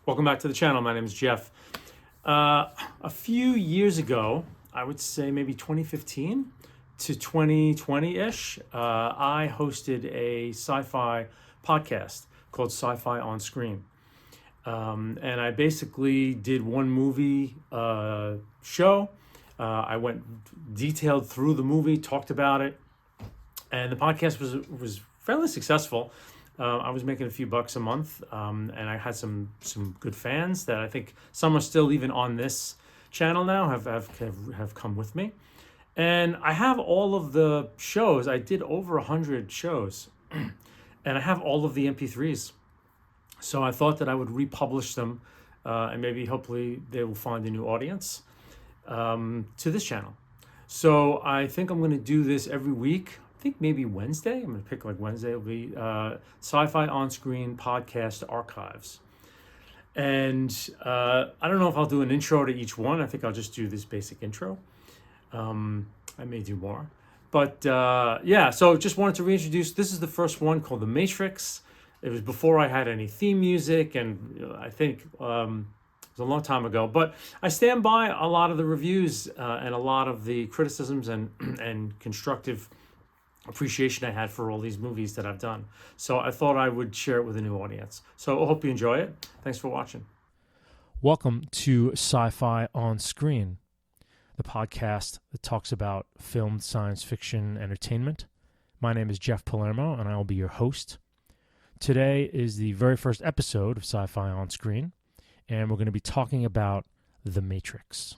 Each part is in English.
Welcome back to the channel. My name is Jeff. A few years ago, I would say maybe 2015 to 2020-ish, I hosted a sci-fi podcast called SciFi Onscreen. And I basically did one movie show. I went detailed through the movie, talked about it, and the podcast was fairly successful. I was making a few bucks a month, and I had some good fans that I think some are still even on this channel now have come with me, and I have all of the shows. I did over 100 shows, and I have all of the MP3s. So I thought that I would republish them, and maybe hopefully they will find a new audience to this channel. So I think I'm going to do this every week. I think maybe Wednesday. I'm going to pick like Wednesday. It'll be SciFi Onscreen Podcast Archives. And I don't know if I'll do an intro to each one. I think I'll just do this basic intro. I may do more. But yeah, so just wanted to reintroduce. This is the first one called The Matrix. It was before I had any theme music, and I think it was a long time ago. But I stand by a lot of the reviews and a lot of the criticisms and constructive appreciation I had for all these movies that I've done. So I thought I would share it with a new audience. So I hope you enjoy it. Thanks for watching. Welcome to SciFi Onscreen, the podcast that talks about filmed science fiction entertainment. My name is Jeff Palermo, and I will be your host. Today is the very first episode of SciFi Onscreen, and we're going to be talking about The Matrix.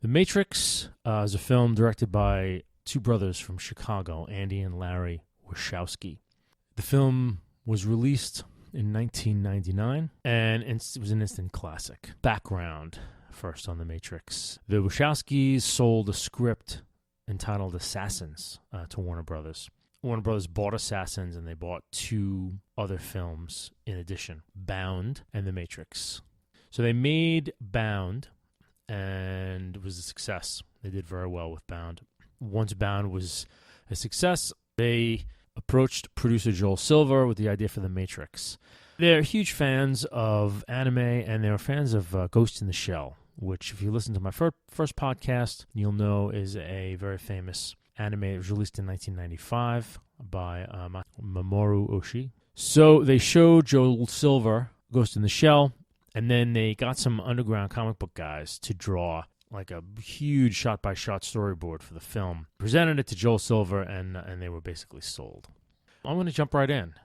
The Matrix is a film directed by two brothers from Chicago, Andy and Larry Wachowski. The film was released in 1999, and it was an instant classic. Background first on The Matrix. The Wachowskis sold a script entitled Assassins to Warner Brothers. Warner Brothers bought Assassins, and they bought two other films in addition, Bound and The Matrix. So they made Bound, and it was a success. They did very well with Bound. Once Bound was a success, they approached producer Joel Silver with the idea for The Matrix. They're huge fans of anime, and they're fans of Ghost in the Shell, which, if you listen to my first podcast, you'll know is a very famous anime. It was released in 1995 by Mamoru Oshii. So they showed Joel Silver Ghost in the Shell, and then they got some underground comic book guys to draw like a huge shot-by-shot storyboard for the film. Presented it to Joel Silver, and they were basically sold. I'm going to jump right in.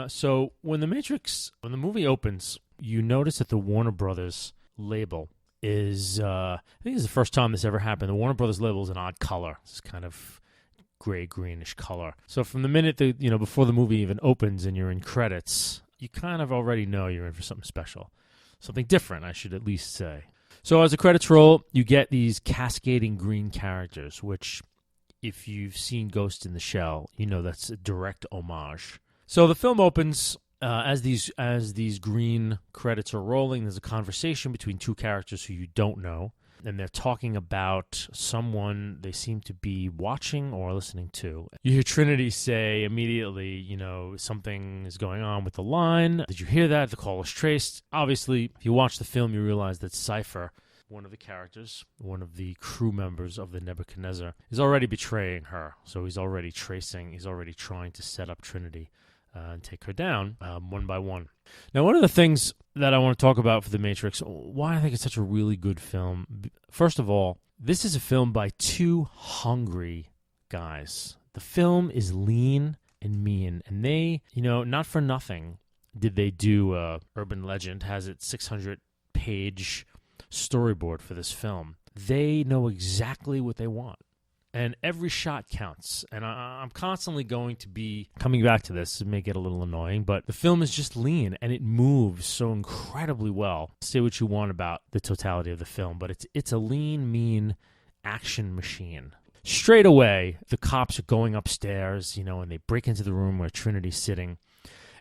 So when the movie opens, you notice that the Warner Brothers label is, I think it's the first time this ever happened. The Warner Brothers label is an odd color. It's kind of gray-greenish color. So from the minute before the movie even opens and you're in credits, you kind of already know you're in for something special. Something different, I should at least say. So as the credits roll, you get these cascading green characters, which, if you've seen Ghost in the Shell, you know that's a direct homage. So the film opens as these green credits are rolling. There's a conversation between two characters who you don't know, and they're talking about someone they seem to be watching or listening to. You hear Trinity say immediately, something is going on with the line. Did you hear that? The call is traced. Obviously, if you watch the film, you realize that Cypher, one of the characters, one of the crew members of the Nebuchadnezzar, is already betraying her. So he's already trying to set up Trinity and take her down one by one. Now, one of the things that I want to talk about for The Matrix, why I think it's such a really good film. First of all, this is a film by two hungry guys. The film is lean and mean, and they, not for nothing did they do Urban Legend has its 600-page storyboard for this film. They know exactly what they want, and every shot counts. And I'm constantly going to be coming back to this. It may get a little annoying, but the film is just lean, and it moves so incredibly well. Say what you want about the totality of the film, but it's a lean, mean action machine. Straight away, the cops are going upstairs, and they break into the room where Trinity's sitting,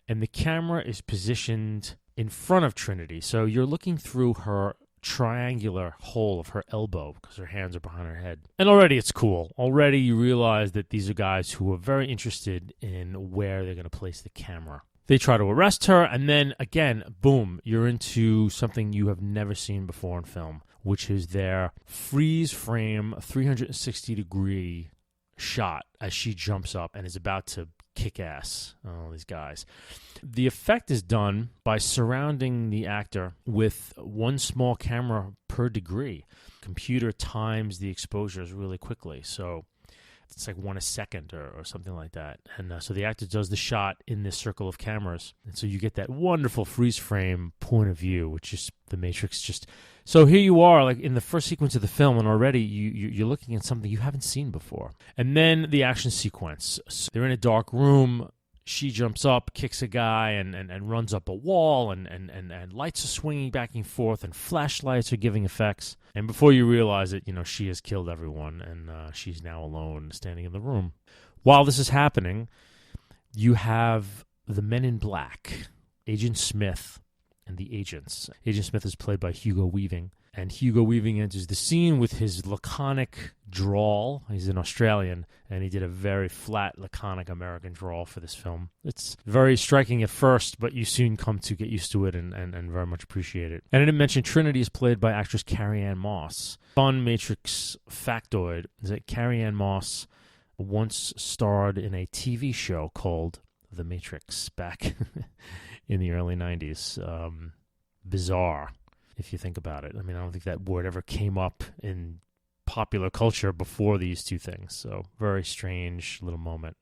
and the camera is positioned in front of Trinity. So you're looking through her triangular hole of her elbow because her hands are behind her head. And already it's cool. Already you realize that these are guys who are very interested in where they're going to place the camera. They try to arrest her, and then again, boom, you're into something you have never seen before in film, which is their freeze frame 360-degree shot as she jumps up and is about to kick ass on all these guys. The effect is done by surrounding the actor with one small camera per degree. Computer times the exposures really quickly, so it's like 1 a second or something like that. And so the actor does the shot in this circle of cameras. And so you get that wonderful freeze frame point of view, which is the Matrix just... So here you are, like in the first sequence of the film, and already you're looking at something you haven't seen before. And then the action sequence. So they're in a dark room. She jumps up, kicks a guy, and runs up a wall, and lights are swinging back and forth, and flashlights are giving effects. And before you realize it, she has killed everyone, and she's now alone standing in the room. While this is happening, you have the Men in Black, Agent Smith, and the agents. Agent Smith is played by Hugo Weaving. And Hugo Weaving enters the scene with his laconic drawl. He's an Australian, and he did a very flat, laconic American drawl for this film. It's very striking at first, but you soon come to get used to it and very much appreciate it. And I didn't mention Trinity is played by actress Carrie-Anne Moss. Fun Matrix factoid is that Carrie-Anne Moss once starred in a TV show called The Matrix back in the early 90s. Bizarre, if you think about it. I mean, I don't think that word ever came up in popular culture before these two things. So very strange little moment.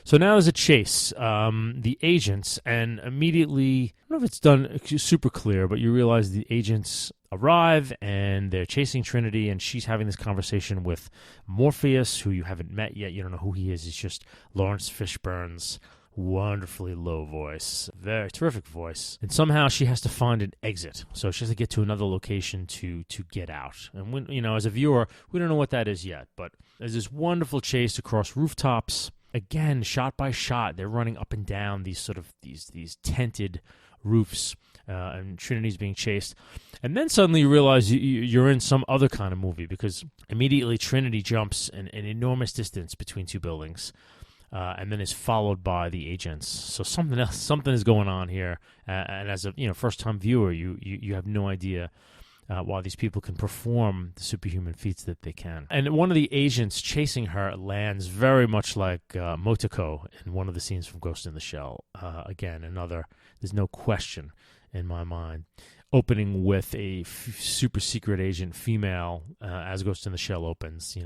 So now there's a chase. The agents, and immediately, I don't know if it's done super clear, but you realize the agents arrive and they're chasing Trinity, and she's having this conversation with Morpheus, who you haven't met yet. You don't know who he is. He's just Lawrence Fishburne's wonderfully low voice, very terrific voice, and somehow she has to find an exit. So she has to get to another location to get out. And when, as a viewer, we don't know what that is yet, but there's this wonderful chase across rooftops. Again, shot by shot, they're running up and down these these tented roofs, and Trinity's being chased. And then suddenly you realize you're in some other kind of movie, because immediately Trinity jumps an enormous distance between two buildings. And then is followed by the agents. So something is going on here. And as a first-time viewer, you have no idea why these people can perform the superhuman feats that they can. And one of the agents chasing her lands very much like Motoko in one of the scenes from Ghost in the Shell. Again, there's no question in my mind. Opening with a super secret agent female as Ghost in the Shell opens,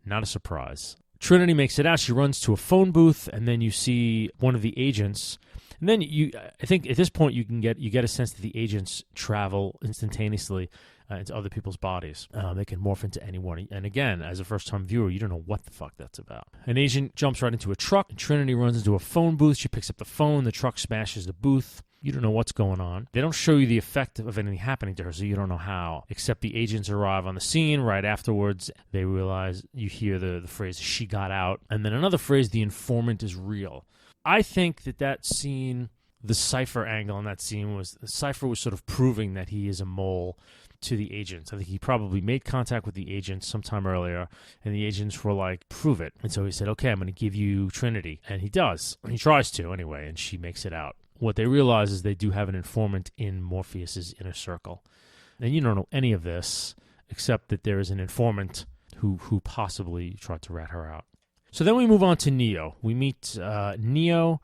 not a surprise. Trinity makes it out. She runs to a phone booth, and then you see one of the agents. And then I think at this point you get a sense that the agents travel instantaneously into other people's bodies. They can morph into anyone. And again, as a first-time viewer, you don't know what the fuck that's about. An agent jumps right into a truck. Trinity runs into a phone booth. She picks up the phone. The truck smashes the booth. You don't know what's going on. They don't show you the effect of anything happening to her, so you don't know how. Except the agents arrive on the scene right afterwards. They realize, you hear the phrase, "she got out." And then another phrase, "the informant is real." I think that scene, the Cypher angle in that scene was, Cypher was sort of proving that he is a mole to the agents. I think he probably made contact with the agents sometime earlier, and the agents were like, "Prove it." And so he said, "Okay, I'm going to give you Trinity." And he does. He tries to anyway, and she makes it out. What they realize is they do have an informant in Morpheus's inner circle. And you don't know any of this, except that there is an informant who possibly tried to rat her out. So then we move on to Neo. We meet Neo,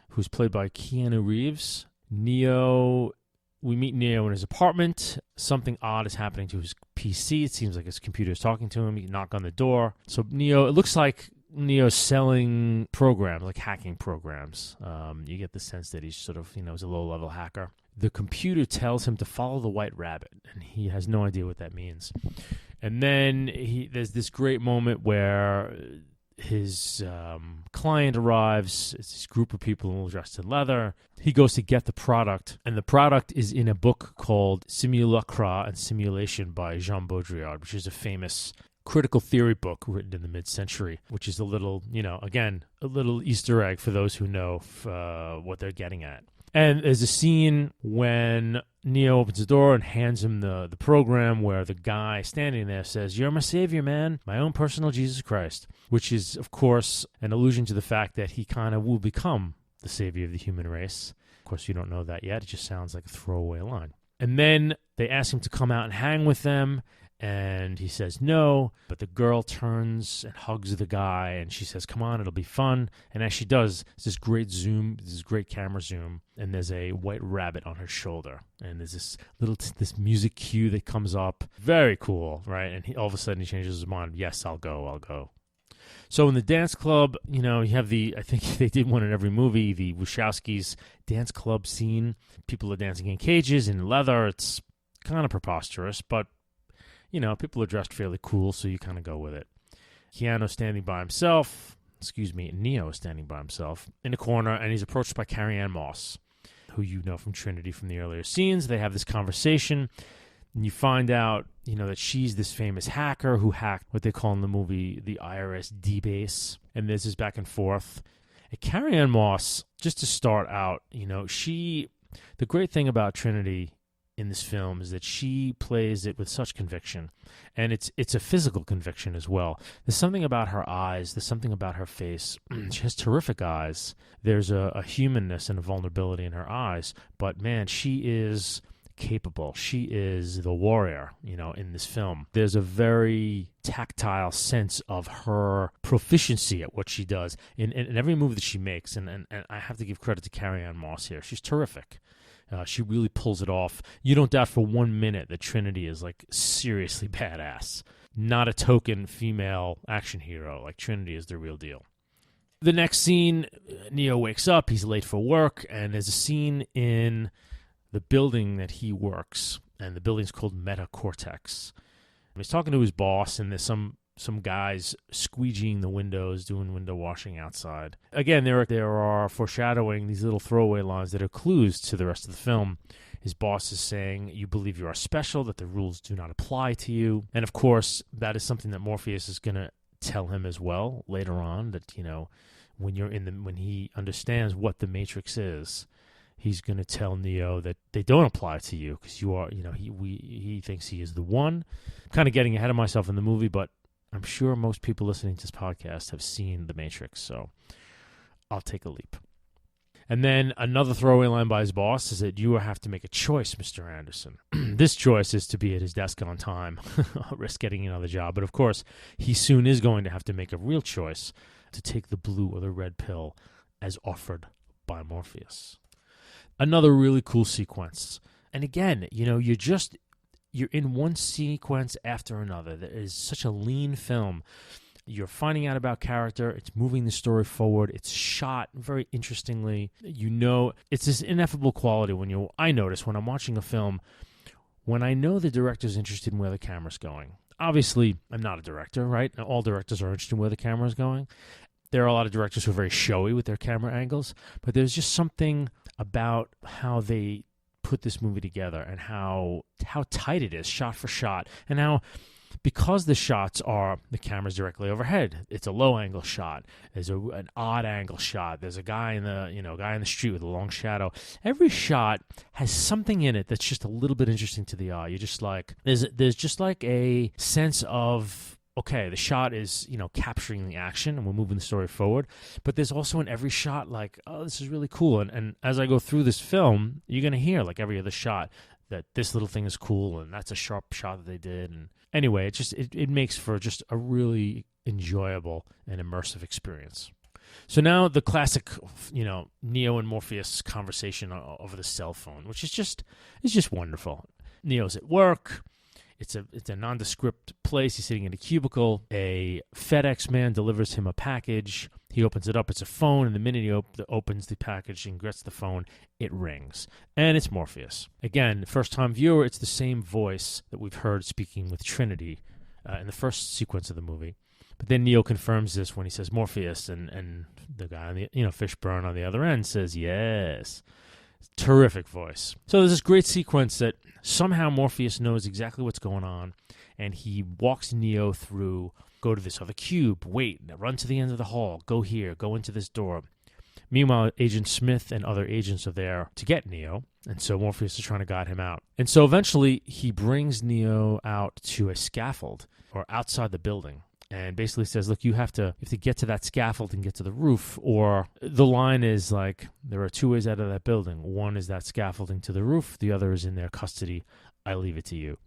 who's played by Keanu Reeves. We meet Neo in his apartment. Something odd is happening to his PC. It seems like his computer is talking to him. You knock on the door. So Neo, it looks like Neo's selling programs, like hacking programs. You get the sense that he's sort of, is a low-level hacker. The computer tells him to follow the white rabbit, and he has no idea what that means. And then there's this great moment where his client arrives. It's this group of people dressed in leather. He goes to get the product, and the product is in a book called Simulacra and Simulation by Jean Baudrillard, which is a famous critical theory book written in the mid-century, which is a little, again, a little Easter egg for those who know what they're getting at. And there's a scene when Neo opens the door and hands him the program, where the guy standing there says, "You're my savior, man, my own personal Jesus Christ," which is, of course, an allusion to the fact that he kind of will become the savior of the human race. Of course, you don't know that yet. It just sounds like a throwaway line. And then they ask him to come out and hang with them, and he says no, but the girl turns and hugs the guy, and she says, come on, it'll be fun. And as she does, there's this great zoom, this great camera zoom, and there's a white rabbit on her shoulder. And there's this this music cue that comes up. Very cool, right? And all of a sudden he changes his mind. Yes, I'll go. So in the dance club, you have I think they did one in every movie, the Wachowskis dance club scene. People are dancing in cages, in leather. It's kind of preposterous, but, people are dressed fairly cool, so you kind of go with it. Neo is standing by himself in a corner, and he's approached by Carrie-Anne Moss, who you know from Trinity from the earlier scenes. They have this conversation. And you find out, that she's this famous hacker who hacked what they call in the movie the IRS D-base. And there's this back and forth. And Carrie-Anne Moss, just to start out, the great thing about Trinity in this film is that she plays it with such conviction. And it's a physical conviction as well. There's something about her eyes. There's something about her face. She has terrific eyes. There's a humanness and a vulnerability in her eyes. But, man, she is capable. She is the warrior, in this film. There's a very tactile sense of her proficiency at what she does in every movie that she makes. And I have to give credit to Carrie-Anne Moss here. She's terrific. She really pulls it off. You don't doubt for 1 minute that Trinity is seriously badass. Not a token female action hero. Trinity is the real deal. The next scene, Neo wakes up. He's late for work, and there's a scene in the building that he works, and the building's called Metacortex. He's talking to his boss, and there's some guys squeegeeing the windows, doing window washing outside. Again, there are foreshadowing, these little throwaway lines that are clues to the rest of the film. His boss is saying, you believe you are special, that the rules do not apply to you. And of course, that is something that Morpheus is going to tell him as well later on, that, when he understands what the Matrix is, he's going to tell Neo that they don't apply to you because you are, he thinks he is the one. I'm kind of getting ahead of myself in the movie, but I'm sure most people listening to this podcast have seen The Matrix, so I'll take a leap. And then another throwaway line by his boss is that you have to make a choice, Mr. Anderson. This choice is to be at his desk on time, risk getting another job. But of course, he soon is going to have to make a real choice to take the blue or the red pill as offered by Morpheus. Another really cool sequence. And again, you're in one sequence after another. There is such a lean film. You're finding out about character. It's moving the story forward. It's shot very interestingly. It's this ineffable quality I notice when I'm watching a film, when I know the director's interested in where the camera's going. Obviously, I'm not a director, right? All directors are interested in where the camera's going. There are a lot of directors who are very showy with their camera angles, but there's just something about how they put this movie together and how tight it is shot for shot, and how, because the shots are, the camera's directly overhead, it's a low angle shot, there's an odd angle shot, there's a guy in the street with a long shadow. Every shot has something in it that's just a little bit interesting to the eye. You're just there's just a sense of, okay, the shot is, capturing the action and we're moving the story forward. But there's also in every shot oh, this is really cool. And as I go through this film, you're going to hear every other shot that this little thing is cool and that's a sharp shot that they did. And anyway, it makes for just a really enjoyable and immersive experience. So now the classic, Neo and Morpheus conversation over the cell phone, which is just wonderful. Neo's at work. It's a nondescript place. He's sitting in a cubicle. A FedEx man delivers him a package. He opens it up. It's a phone. And the minute he opens the package and gets the phone, it rings. And it's Morpheus. Again, first-time viewer, it's the same voice that we've heard speaking with Trinity in the first sequence of the movie. But then Neo confirms this when he says Morpheus, and the guy on the Fishburne on the other end says yes. Terrific voice. So there's this great sequence that somehow Morpheus knows exactly what's going on, and he walks Neo through, go to this other cube, wait, run to the end of the hall, go here, go into this door. Meanwhile, Agent Smith and other agents are there to get Neo, and so Morpheus is trying to guide him out. And so eventually he brings Neo out to a scaffold, or outside the building, and basically says, look, you have to get to that scaffold and get to the roof. Or the line is like, there are two ways out of that building. One is that scaffolding to the roof. The other is in their custody. I leave it to you.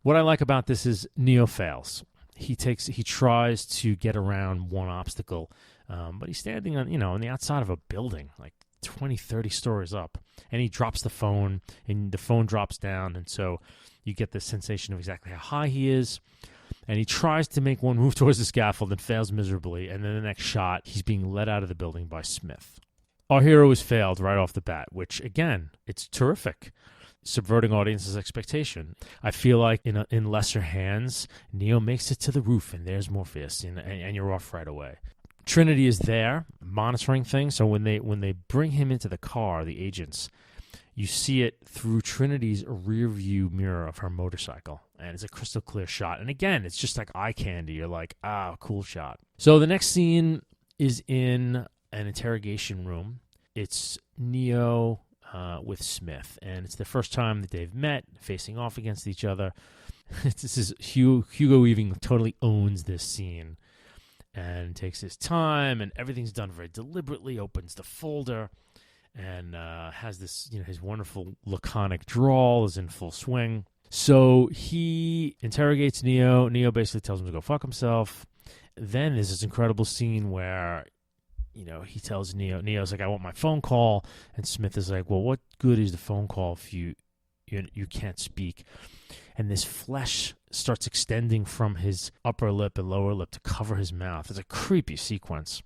What I like about this is Neo fails. He tries to get around one obstacle, but he's standing on the outside of a building, like 20, 30 stories up, and he drops the phone, and the phone drops down, and so you get this sensation of exactly how high he is. And he tries to make one move towards the scaffold and fails miserably, and then the next shot, he's being led out of the building by Smith. Our hero has failed right off the bat, which, again, it's terrific. Subverting audience's expectation. I feel like in lesser hands, Neo makes it to the roof, and there's Morpheus, and you're off right away. Trinity is there, monitoring things, so when they bring him into the car, the agents, you see it through Trinity's rear view mirror of her motorcycle, and it's a crystal clear shot. And again, it's just like eye candy. You're like, cool shot. So the next scene is in an interrogation room. It's Neo with Smith, and it's the first time that they've met, facing off against each other. This is Hugo Weaving totally owns this scene and takes his time, and everything's done very deliberately. Opens the folder and has this, his wonderful laconic drawl is in full swing. So he interrogates Neo. Neo basically tells him to go fuck himself. Then there's this incredible scene where, he tells Neo's like, I want my phone call. And Smith is like, well, what good is the phone call if you can't speak? And this flesh starts extending from his upper lip and lower lip to cover his mouth. It's a creepy sequence.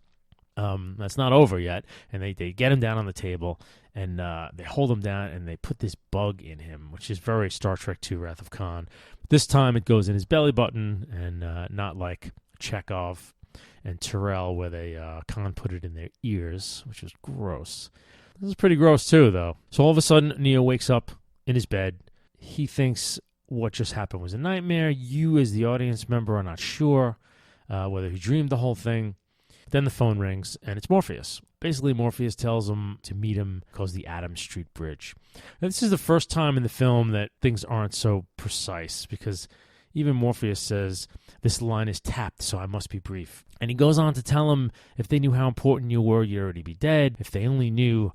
That's not over yet, and they get him down on the table, and they hold him down, and they put this bug in him, which is very Star Trek II, Wrath of Khan. This time it goes in his belly button, and not like Chekhov and Terrell, where Khan put it in their ears, which was gross. This is pretty gross too, though. So all of a sudden, Neo wakes up in his bed. He thinks what just happened was a nightmare. You, as the audience member, are not sure whether he dreamed the whole thing. Then the phone rings, and it's Morpheus. Basically, Morpheus tells him to meet him because the Adams Street Bridge. Now, this is the first time in the film that things aren't so precise, because even Morpheus says, this line is tapped, so I must be brief. And he goes on to tell him, if they knew how important you were, you'd already be dead. If they only knew,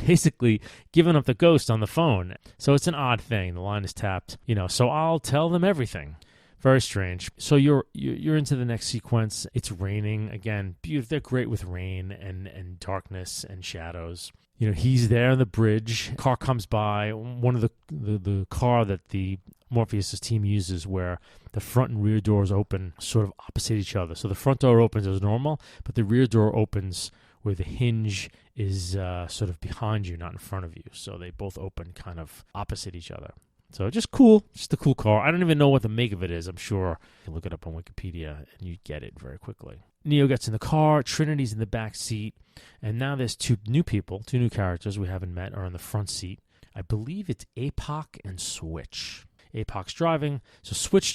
basically giving up the ghost on the phone. So it's an odd thing. The line is tapped, so I'll tell them everything. Very strange. So you're into the next sequence. It's raining again. Beautiful. They're great with rain and darkness and shadows. He's there on the bridge. Car comes by. One of the car that the Morpheus' team uses, where the front and rear doors open sort of opposite each other. So the front door opens as normal, but the rear door opens where the hinge is sort of behind you, not in front of you. So they both open kind of opposite each other. So just cool, just a cool car. I don't even know what the make of it is. I'm sure you look it up on Wikipedia and you get it very quickly. Neo gets in the car, Trinity's in the back seat, and now there's two new characters we haven't met are in the front seat. I believe it's APOC and Switch. APOC's driving, so Switch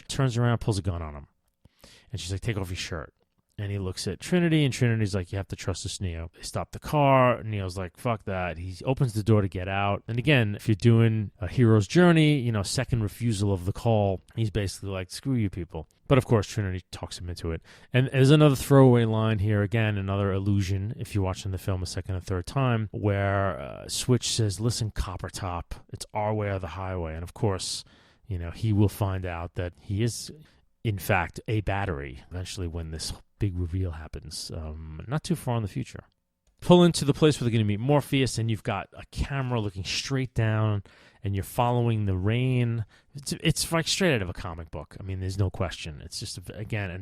turns around, pulls a gun on him. And she's like, take off your shirt. And he looks at Trinity, and Trinity's like, you have to trust this Neo. They stop the car. Neo's like, fuck that. He opens the door to get out. And again, if you're doing a hero's journey, second refusal of the call, he's basically like, screw you people. But of course, Trinity talks him into it. And there's another throwaway line here, again, another allusion, if you're watching the film a second or third time, where Switch says, listen, Copper Top, it's our way or the highway. And of course, he will find out that he is, in fact, a battery eventually when this big reveal happens, not too far in the future. Pull into the place where they're going to meet Morpheus, and you've got a camera looking straight down, and you're following the rain. It's like straight out of a comic book. I mean, there's no question. It's just again, and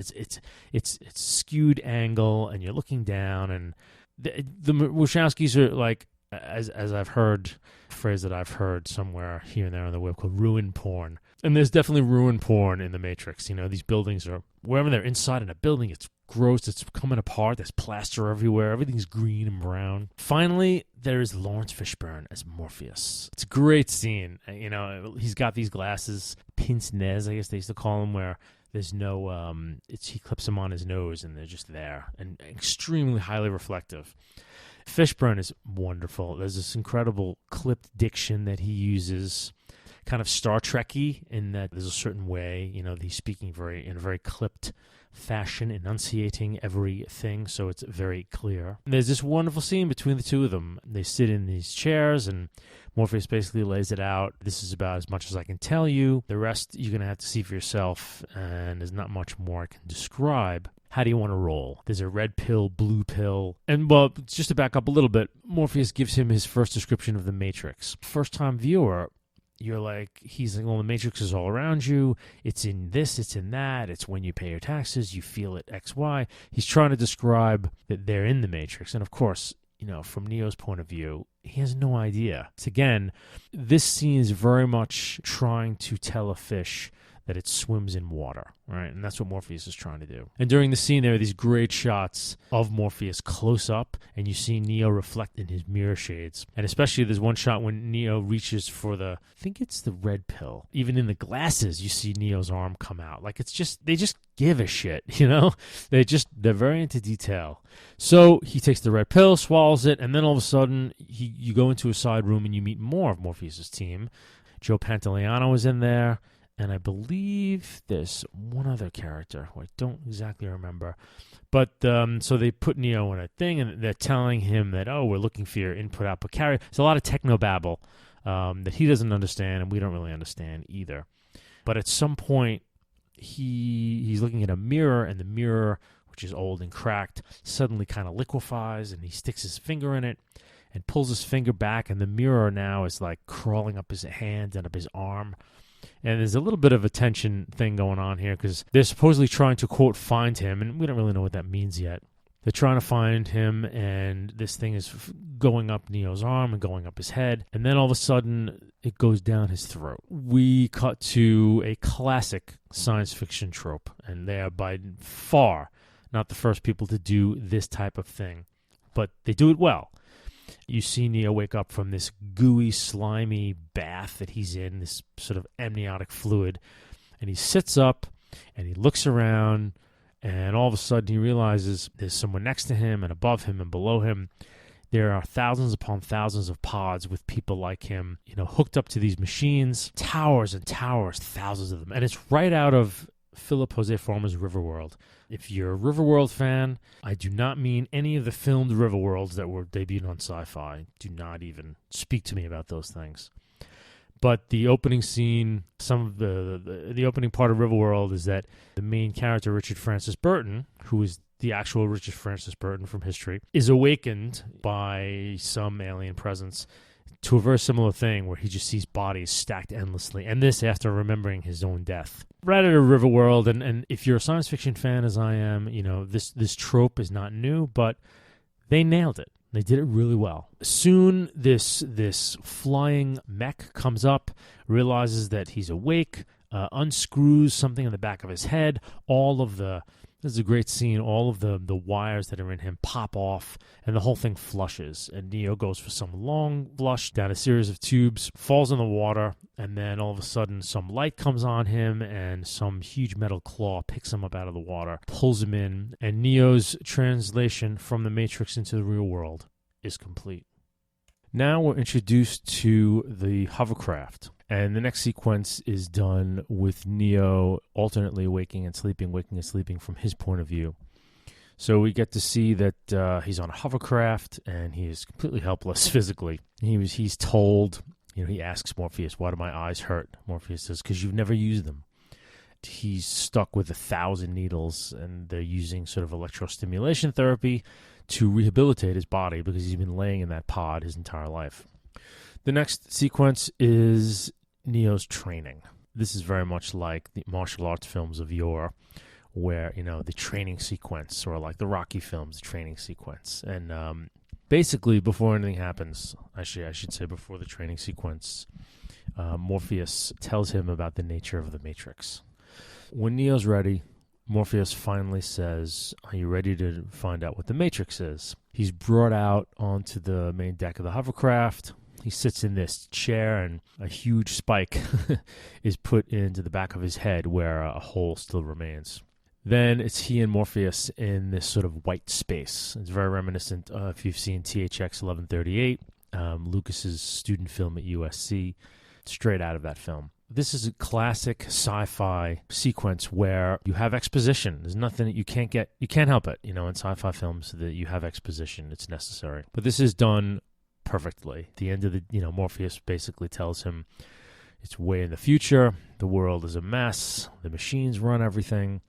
it's skewed angle, and you're looking down, and the Wachowskis are like, as I've heard, a phrase that I've heard somewhere here and there on the web called ruin porn. And there's definitely ruin porn in the Matrix. These buildings are, wherever they're inside in a building, it's gross, it's coming apart, there's plaster everywhere, everything's green and brown. Finally, there's Lawrence Fishburne as Morpheus. It's a great scene. He's got these glasses, pince nez, I guess they used to call them, where there's no, he clips them on his nose and they're just there, and extremely highly reflective. Fishburne is wonderful. There's this incredible clipped diction that he uses, kind of Star Trek-y in that there's a certain way, he's speaking in a very clipped fashion, enunciating everything, so it's very clear. And there's this wonderful scene between the two of them. They sit in these chairs, and Morpheus basically lays it out. This is about as much as I can tell you. The rest you're going to have to see for yourself, and there's not much more I can describe. How do you want to roll? There's a red pill, blue pill. And, well, just to back up a little bit, Morpheus gives him his first description of the Matrix. First-time viewer, you're like, he's like, well, the Matrix is all around you. It's in this, it's in that. It's when you pay your taxes, you feel it X, Y. He's trying to describe that they're in the Matrix. And, of course, from Neo's point of view, he has no idea. It's, again, this scene is very much trying to tell a fish that it swims in water, right? And that's what Morpheus is trying to do. And during the scene, there are these great shots of Morpheus close up, and you see Neo reflect in his mirror shades. And especially there's one shot when Neo reaches for I think it's the red pill. Even in the glasses, you see Neo's arm come out. Like, they just give a shit, They're very into detail. So he takes the red pill, swallows it, and then all of a sudden, you go into a side room and you meet more of Morpheus' team. Joe Pantoliano is in there. And I believe there's one other character who I don't exactly remember. But so they put Neo in a thing, and they're telling him that, we're looking for your input-output carrier. There's a lot of technobabble that he doesn't understand, and we don't really understand either. But at some point, he's looking at a mirror, and the mirror, which is old and cracked, suddenly kind of liquefies, and he sticks his finger in it and pulls his finger back, and the mirror now is like crawling up his hand and up his arm. And there's a little bit of a tension thing going on here because they're supposedly trying to, quote, find him, and we don't really know what that means yet. They're trying to find him, and this thing is going up Neo's arm and going up his head, and then all of a sudden, it goes down his throat. We cut to a classic science fiction trope, and they are by far not the first people to do this type of thing, but they do it well. You see Neo wake up from this gooey, slimy bath that he's in, this sort of amniotic fluid, and he sits up, and he looks around, and all of a sudden he realizes there's someone next to him and above him and below him. There are thousands upon thousands of pods with people like him, hooked up to these machines, towers and towers, thousands of them. And it's right out of Philip Jose Farmer's Riverworld. If you're a Riverworld fan, I do not mean any of the filmed Riverworlds that were debuted on Sci-Fi. Do not even speak to me about those things. But the opening scene, some of the opening part of Riverworld is that the main character, Richard Francis Burton, who is the actual Richard Francis Burton from history, is awakened by some alien presence to a very similar thing where he just sees bodies stacked endlessly. And this after remembering his own death. Right out of Riverworld, and if you're a science fiction fan as I am, this trope is not new, but they nailed it. They did it really well. Soon, this flying mech comes up, realizes that he's awake, unscrews something in the back of his head. This is a great scene. All of the wires that are in him pop off, and the whole thing flushes. And Neo goes for some long flush down a series of tubes, falls in the water, and then all of a sudden some light comes on him, and some huge metal claw picks him up out of the water, pulls him in, and Neo's translation from the Matrix into the real world is complete. Now we're introduced to the hovercraft. And the next sequence is done with Neo alternately waking and sleeping from his point of view. So we get to see that he's on a hovercraft and he is completely helpless physically. He's told, he asks Morpheus, why do my eyes hurt? Morpheus says, because you've never used them. He's stuck with 1,000 needles, and they're using sort of electrostimulation therapy to rehabilitate his body because he's been laying in that pod his entire life. The next sequence is Neo's training. This is very much like the martial arts films of yore, where, the training sequence, or like the Rocky films, the training sequence. And basically, before anything happens, actually, I should say before the training sequence, Morpheus tells him about the nature of the Matrix. When Neo's ready, Morpheus finally says, are you ready to find out what the Matrix is? He's brought out onto the main deck of the hovercraft. He sits in this chair, and a huge spike is put into the back of his head where a hole still remains. Then it's he and Morpheus in this sort of white space. It's very reminiscent if you've seen THX 1138, Lucas's student film at USC. straight out of that film. This is a classic sci-fi sequence where you have exposition. There's nothing that you can't help it. In sci-fi films that you have exposition, it's necessary. But this is done perfectly. At the end of Morpheus basically tells him it's way in the future. The world is a mess. The machines run everything.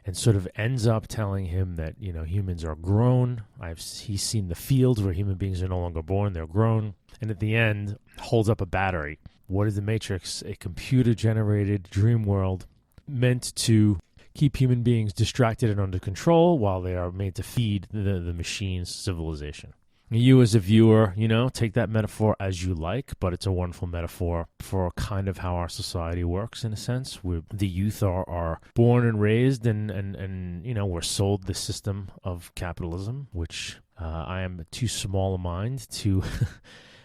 And sort of ends up telling him that, humans are grown. He's seen the fields where human beings are no longer born. They're grown. And at the end, holds up a battery. What is the Matrix? A computer-generated dream world meant to keep human beings distracted and under control while they are made to feed the machine's civilization. You as a viewer, take that metaphor as you like, but it's a wonderful metaphor for kind of how our society works in a sense, where the youth are born and raised and we're sold the system of capitalism, which I am too small a mind to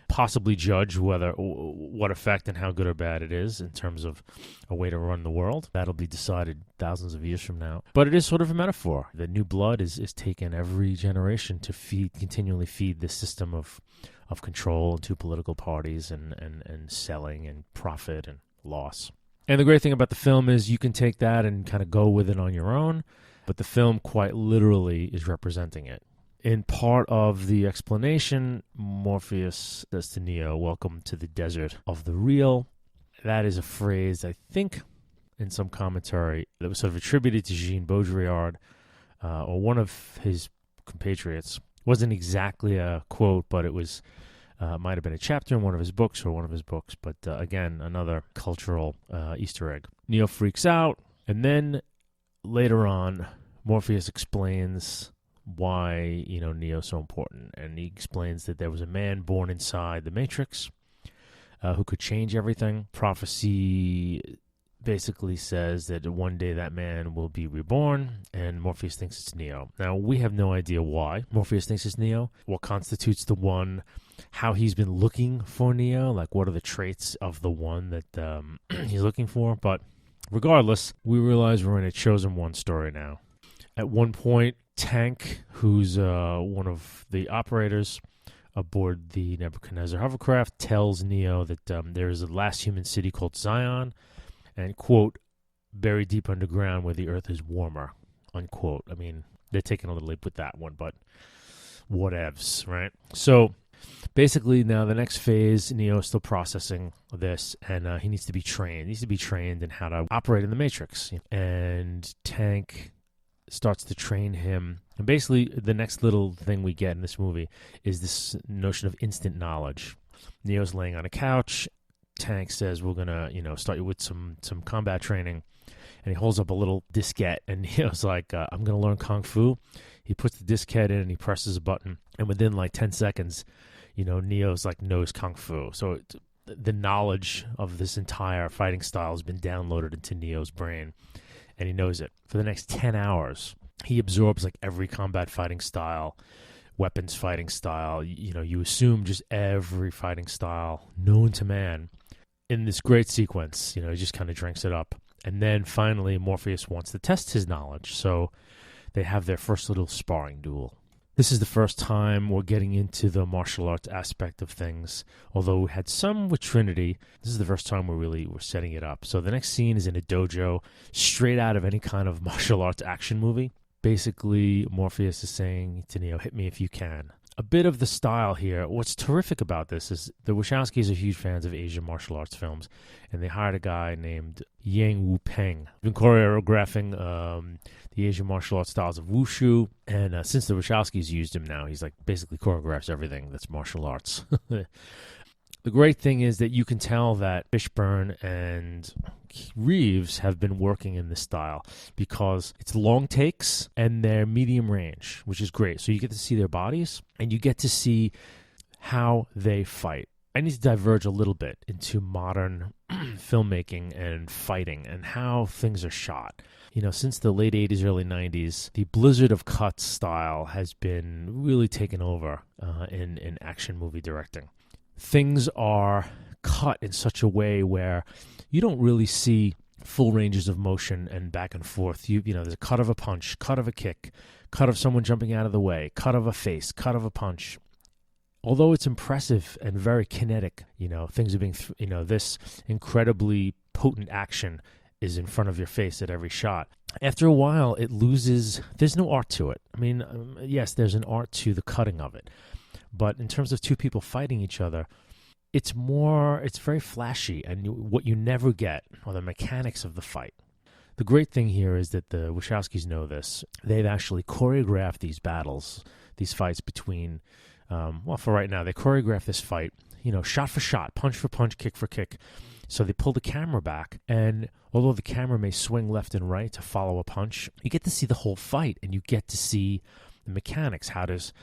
possibly judge what effect and how good or bad it is in terms of a way to run the world. That'll be decided thousands of years from now. But it is sort of a metaphor. The new blood is taken every generation to continually feed this system of control to political parties and selling and profit and loss. And the great thing about the film is you can take that and kind of go with it on your own, but the film quite literally is representing it. In part of the explanation, Morpheus says to Neo, "Welcome to the desert of the real." That is a phrase, I think, in some commentary that was sort of attributed to Jean Baudrillard or one of his compatriots. It wasn't exactly a quote, but it was might have been a chapter in one of his books. But again, another cultural Easter egg. Neo freaks out, and then later on, Morpheus explains why Neo's so important, and he explains that there was a man born inside the Matrix who could change everything. Prophecy basically says that one day that man will be reborn, and Morpheus thinks it's Neo. Now, we have no idea why Morpheus thinks it's Neo, what constitutes the one, how he's been looking for Neo, like what are the traits of the one that he's looking for. But regardless, we realize we're in a Chosen One story now. At one point, Tank, who's one of the operators aboard the Nebuchadnezzar hovercraft, tells Neo that there is a last human city called Zion, and, quote, buried deep underground where the earth is warmer, unquote. I mean, they're taking a little leap with that one, but whatevs, right? So basically now the next phase, Neo is still processing this, and he needs to be trained. He needs to be trained in how to operate in the Matrix. And Tank starts to train him. And basically, the next little thing we get in this movie is this notion of instant knowledge. Neo's laying on a couch. Tank says, we're going to, start you with some combat training. And he holds up a little diskette, and Neo's like, I'm going to learn Kung Fu. He puts the diskette in, and he presses a button. And within, 10 seconds, Neo's, knows Kung Fu. So the knowledge of this entire fighting style has been downloaded into Neo's brain, and he knows it. For the next 10 hours, he absorbs every combat fighting style, weapons fighting style. You assume just every fighting style known to man in this great sequence. He just kind of drinks it up. And then finally, Morpheus wants to test his knowledge. So they have their first little sparring duel. This is the first time we're getting into the martial arts aspect of things. Although we had some with Trinity, this is the first time we're setting it up. So the next scene is in a dojo, straight out of any kind of martial arts action movie. Basically, Morpheus is saying to Neo, hit me if you can. A bit of the style here. What's terrific about this is the Wachowskis are huge fans of Asian martial arts films, and they hired a guy named Yang Wu Peng. He's been choreographing the Asian martial arts styles of Wushu, and since the Wachowskis used him now, he's basically choreographs everything that's martial arts. The great thing is that you can tell that Fishburne and Reeves have been working in this style because it's long takes and they're medium range, which is great. So you get to see their bodies and you get to see how they fight. I need to diverge a little bit into modern filmmaking and fighting and how things are shot. Since the late 80s, early 90s, the blizzard of cuts style has been really taken over in action movie directing. Things are cut in such a way where you don't really see full ranges of motion and back and forth. There's a cut of a punch, cut of a kick, cut of someone jumping out of the way, cut of a face, cut of a punch. although it's impressive and very kinetic, things are being, this incredibly potent action is in front of your face at every shot. After a while, there's no art to it. I mean, yes, there's an art to the cutting of it. But in terms of two people fighting each other, it's very flashy, and what you never get are the mechanics of the fight. The great thing here is that the Wachowskis know this. They've actually choreographed these battles, these fights between, for right now, they choreograph this fight, shot for shot, punch for punch, kick for kick. So they pull the camera back, and although the camera may swing left and right to follow a punch, you get to see the whole fight, and you get to see the mechanics. How does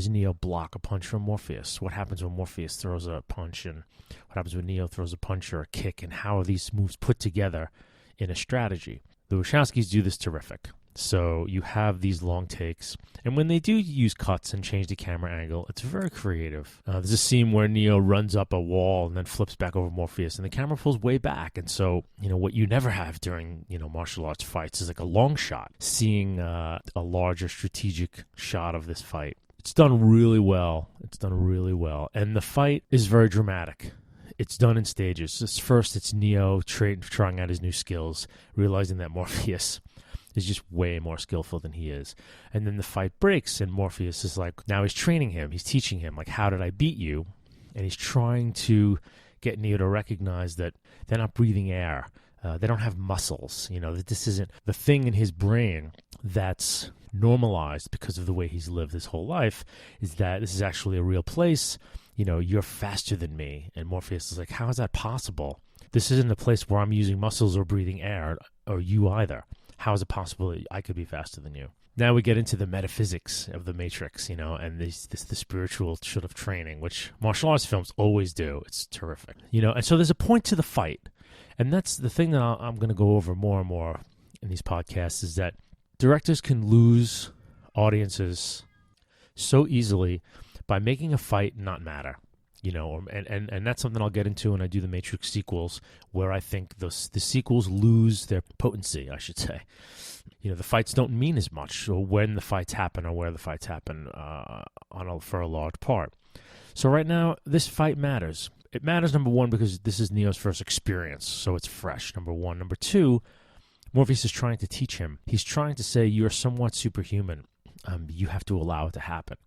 Neo block a punch from Morpheus? What happens when Morpheus throws a punch, and what happens when Neo throws a punch or a kick, and how are these moves put together in a strategy? The Wachowskis do this terrific. So you have these long takes, and when they do use cuts and change the camera angle, it's very creative. There's a scene where Neo runs up a wall and then flips back over Morpheus, and the camera pulls way back. And so, what you never have during, martial arts fights is like a long shot, seeing a larger strategic shot of this fight. It's done really well. And the fight is very dramatic. It's done in stages. First, it's Neo trying out his new skills, realizing that Morpheus is just way more skillful than he is. And then the fight breaks, and Morpheus is like, now he's training him. He's teaching him, like, how did I beat you? And he's trying to get Neo to recognize that they're not breathing air. They don't have muscles. That this isn't the thing in his brain that's normalized because of the way he's lived his whole life, is that this is actually a real place. You're faster than me. And Morpheus is like, how is that possible? This isn't a place where I'm using muscles or breathing air, or you either. How is it possible that I could be faster than you? Now we get into the metaphysics of the Matrix, and the spiritual sort of training, which martial arts films always do. It's terrific. And so there's a point to the fight. And that's the thing that I'm going to go over more and more in these podcasts, is that directors can lose audiences so easily by making a fight not matter. And that's something I'll get into when I do the Matrix sequels, where I think the sequels lose their potency, I should say. The fights don't mean as much, or when the fights happen, or where the fights happen for a large part. So right now, this fight matters. It matters, number one, because this is Neo's first experience, so it's fresh, number one. Number two, Morpheus is trying to teach him. He's trying to say, you're somewhat superhuman. You have to allow it to happen.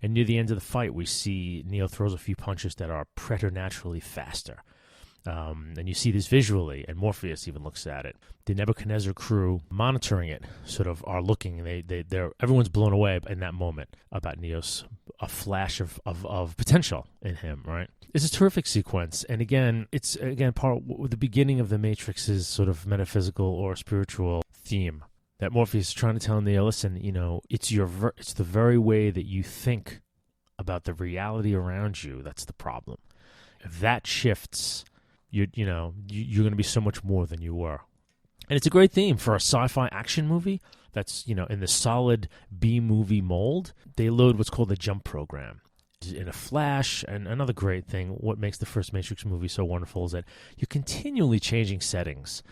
And near the end of the fight, we see Neo throws a few punches that are preternaturally faster. And you see this visually, and Morpheus even looks at it. The Nebuchadnezzar crew monitoring it sort of are looking. Everyone's blown away in that moment about Neo's a flash of potential in him, right? It's a terrific sequence. And again, it's part the beginning of the Matrix's sort of metaphysical or spiritual theme. That Morpheus is trying to tell Neo, listen, it's the very way that you think about the reality around you that's the problem. If that shifts, you're going to be so much more than you were. And it's a great theme for a sci-fi action movie that's, in the solid B-movie mold. They load what's called the jump program in a flash. And another great thing, what makes the first Matrix movie so wonderful, is that you're continually changing settings.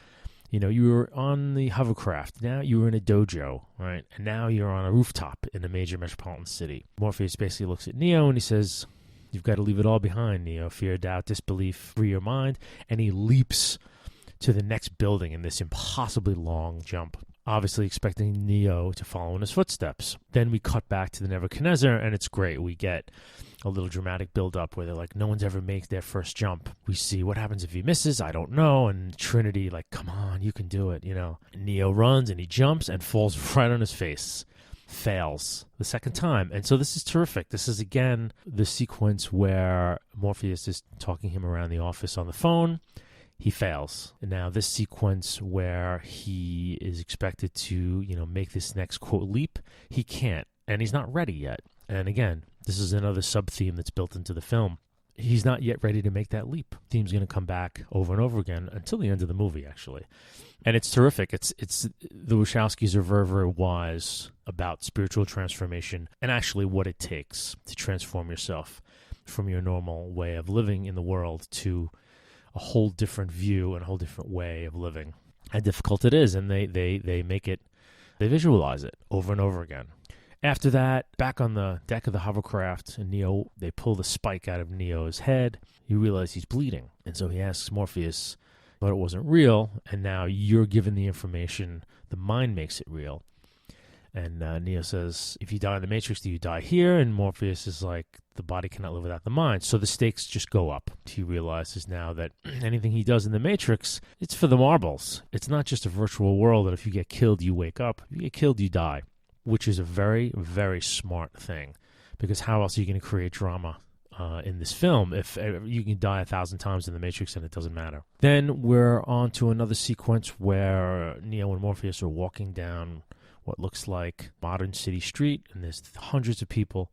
You were on the hovercraft. Now you were in a dojo, right? And now you're on a rooftop in a major metropolitan city. Morpheus basically looks at Neo and he says, you've got to leave it all behind, Neo. Fear, doubt, disbelief, free your mind. And he leaps to the next building in this impossibly long jump, obviously expecting Neo to follow in his footsteps. Then we cut back to the Nebuchadnezzar, and it's great. We get a little dramatic build-up where they're like, no one's ever made their first jump. We see what happens if he misses, I don't know. And Trinity, like, come on, you can do it, And Neo runs, and he jumps and falls right on his face. Fails the second time. And so this is terrific. This is, again, the sequence where Morpheus is talking him around the office on the phone. He fails. And now this sequence where he is expected to, make this next, quote, leap, he can't. And he's not ready yet. And again, this is another sub-theme that's built into the film. He's not yet ready to make that leap. The theme's going to come back over and over again until the end of the movie, actually. And it's terrific. It's the Wachowskis are very, very wise about spiritual transformation and actually what it takes to transform yourself from your normal way of living in the world to a whole different view and a whole different way of living. How difficult it is, and they make it, they visualize it over and over again. After that, back on the deck of the hovercraft, and they pull the spike out of Neo's head. You realize he's bleeding. And so he asks Morpheus, but it wasn't real, and now you're given the information. The mind makes it real. And Neo says, if you die in the Matrix, do you die here? And Morpheus is like, the body cannot live without the mind. So the stakes just go up. He realizes now that anything he does in the Matrix, it's for the marbles. It's not just a virtual world that if you get killed, you wake up. If you get killed, you die, which is a very, very smart thing. Because how else are you going to create drama in this film if you can die 1,000 times in the Matrix and it doesn't matter? Then we're on to another sequence where Neo and Morpheus are walking down what looks like modern city street, and there's hundreds of people.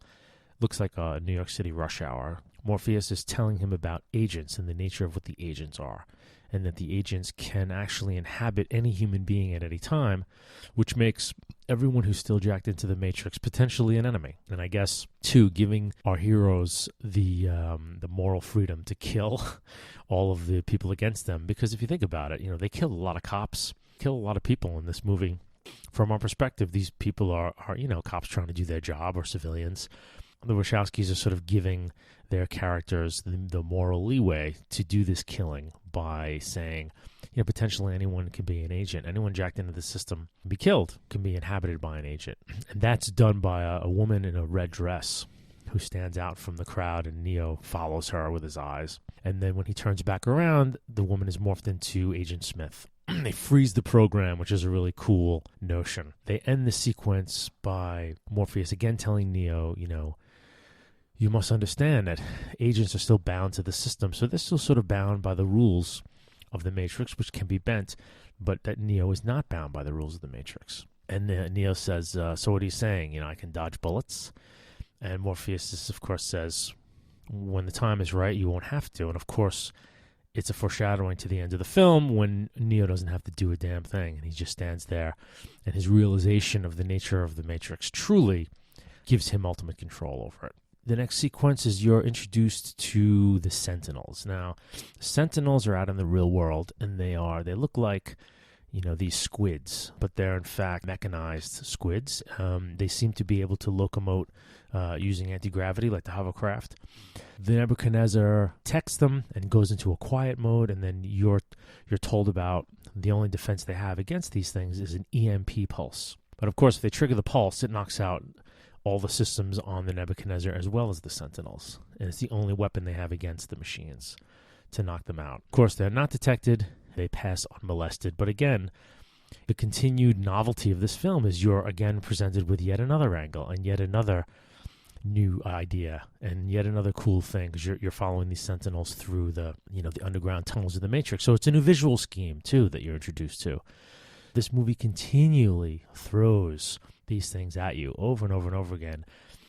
Looks like a New York City rush hour. Morpheus is telling him about agents and the nature of what the agents are, and that the agents can actually inhabit any human being at any time, which makes everyone who's still jacked into the Matrix potentially an enemy. And I guess, too, giving our heroes the moral freedom to kill all of the people against them. Because if you think about it, they kill a lot of cops, kill a lot of people in this movie. From our perspective, these people are cops trying to do their job, or civilians. The Wachowskis are sort of giving their characters the moral leeway to do this killing by saying, potentially anyone can be an agent. Anyone jacked into the system can be killed, can be inhabited by an agent. And that's done by a woman in a red dress who stands out from the crowd, and Neo follows her with his eyes. And then when he turns back around, the woman is morphed into Agent Smith. They freeze the program, which is a really cool notion. They end the sequence by Morpheus again telling Neo, you must understand that agents are still bound to the system. So they're still sort of bound by the rules of the Matrix, which can be bent, but that Neo is not bound by the rules of the Matrix. And Neo says, so what are you saying? I can dodge bullets? And Morpheus, of course, says, when the time is right, you won't have to. And of course, it's a foreshadowing to the end of the film when Neo doesn't have to do a damn thing, and he just stands there, and his realization of the nature of the Matrix truly gives him ultimate control over it. The next sequence is you're introduced to the Sentinels. Now, the Sentinels are out in the real world, and they look like, these squids, but they're in fact mechanized squids. They seem to be able to locomote using anti-gravity like the hovercraft. The Nebuchadnezzar texts them and goes into a quiet mode, and then you're told about the only defense they have against these things is an EMP pulse. But of course, if they trigger the pulse, it knocks out all the systems on the Nebuchadnezzar as well as the Sentinels. And it's the only weapon they have against the machines to knock them out. Of course, they're not detected. They pass unmolested. But again, the continued novelty of this film is you're again presented with yet another angle and yet another new idea and yet another cool thing, because you're following these Sentinels through the underground tunnels of the Matrix. So it's a new visual scheme too that you're introduced to. This movie continually throws these things at you over and over and over again,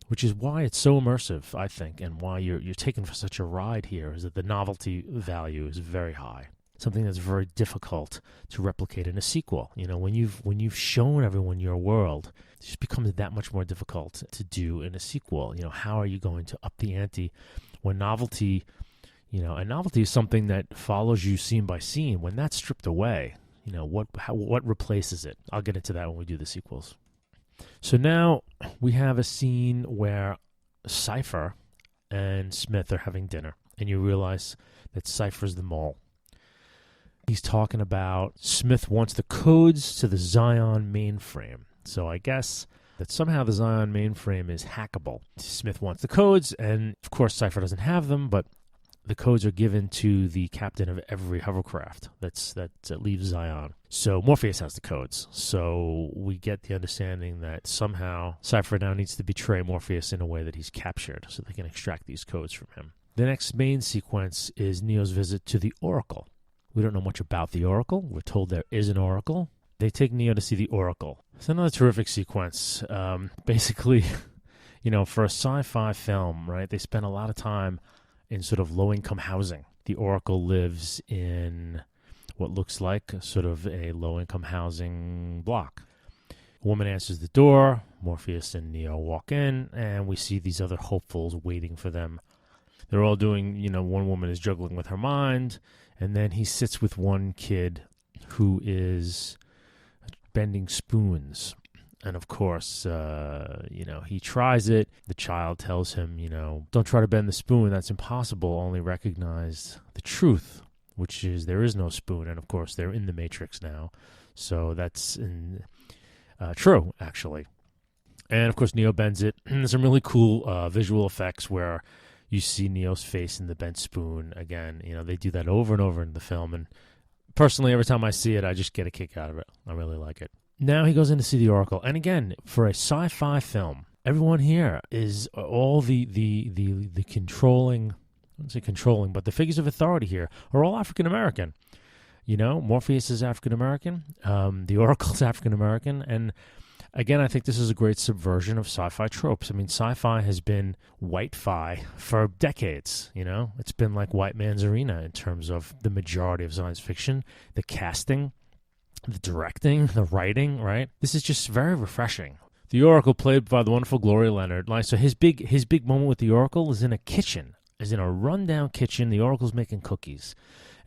which is why it's so immersive, I think, and why you're taken for such a ride here, is that the novelty value is very high. Something that's very difficult to replicate in a sequel. When you've shown everyone your world, it just becomes that much more difficult to do in a sequel. How are you going to up the ante when novelty, and novelty is something that follows you scene by scene. When that's stripped away, what replaces it? I'll get into that when we do the sequels. So now we have a scene where Cypher and Smith are having dinner, and you realize that Cypher's the mole. He's talking about Smith wants the codes to the Zion mainframe. So I guess that somehow the Zion mainframe is hackable. Smith wants the codes, and of course Cypher doesn't have them, but the codes are given to the captain of every hovercraft that leaves Zion. So Morpheus has the codes. So we get the understanding that somehow Cypher now needs to betray Morpheus in a way that he's captured so they can extract these codes from him. The next main sequence is Neo's visit to the Oracle. We don't know much about the Oracle. We're told there is an Oracle. They take Neo to see the Oracle. It's another terrific sequence. Basically, for a sci-fi film, right, they spend a lot of time in sort of low-income housing. The Oracle lives in what looks like sort of a low-income housing block. A woman answers the door. Morpheus and Neo walk in, and we see these other hopefuls waiting for them. They're all doing, one woman is juggling with her mind, and then he sits with one kid who is bending spoons. And of course, he tries it. The child tells him, don't try to bend the spoon. That's impossible. Only recognize the truth, which is there is no spoon. And of course, they're in the Matrix now. So that's true, actually. And of course, Neo bends it. There's some really cool visual effects where you see Neo's face in the bent spoon. Again, they do that over and over in the film. And personally, every time I see it, I just get a kick out of it. I really like it. Now he goes in to see the Oracle. And again, for a sci-fi film, everyone here is all the controlling, I wouldn't say controlling, but the figures of authority here are all African-American. Morpheus is African-American. The Oracle's African-American. And again, I think this is a great subversion of sci-fi tropes. I mean, sci-fi has been white-fi for decades, It's been like white man's arena in terms of the majority of science fiction, the casting, the directing, the writing, right? This is just very refreshing. The Oracle, played by the wonderful Gloria Leonard. So his big moment with the Oracle is in a kitchen, is in a rundown kitchen. The Oracle's making cookies.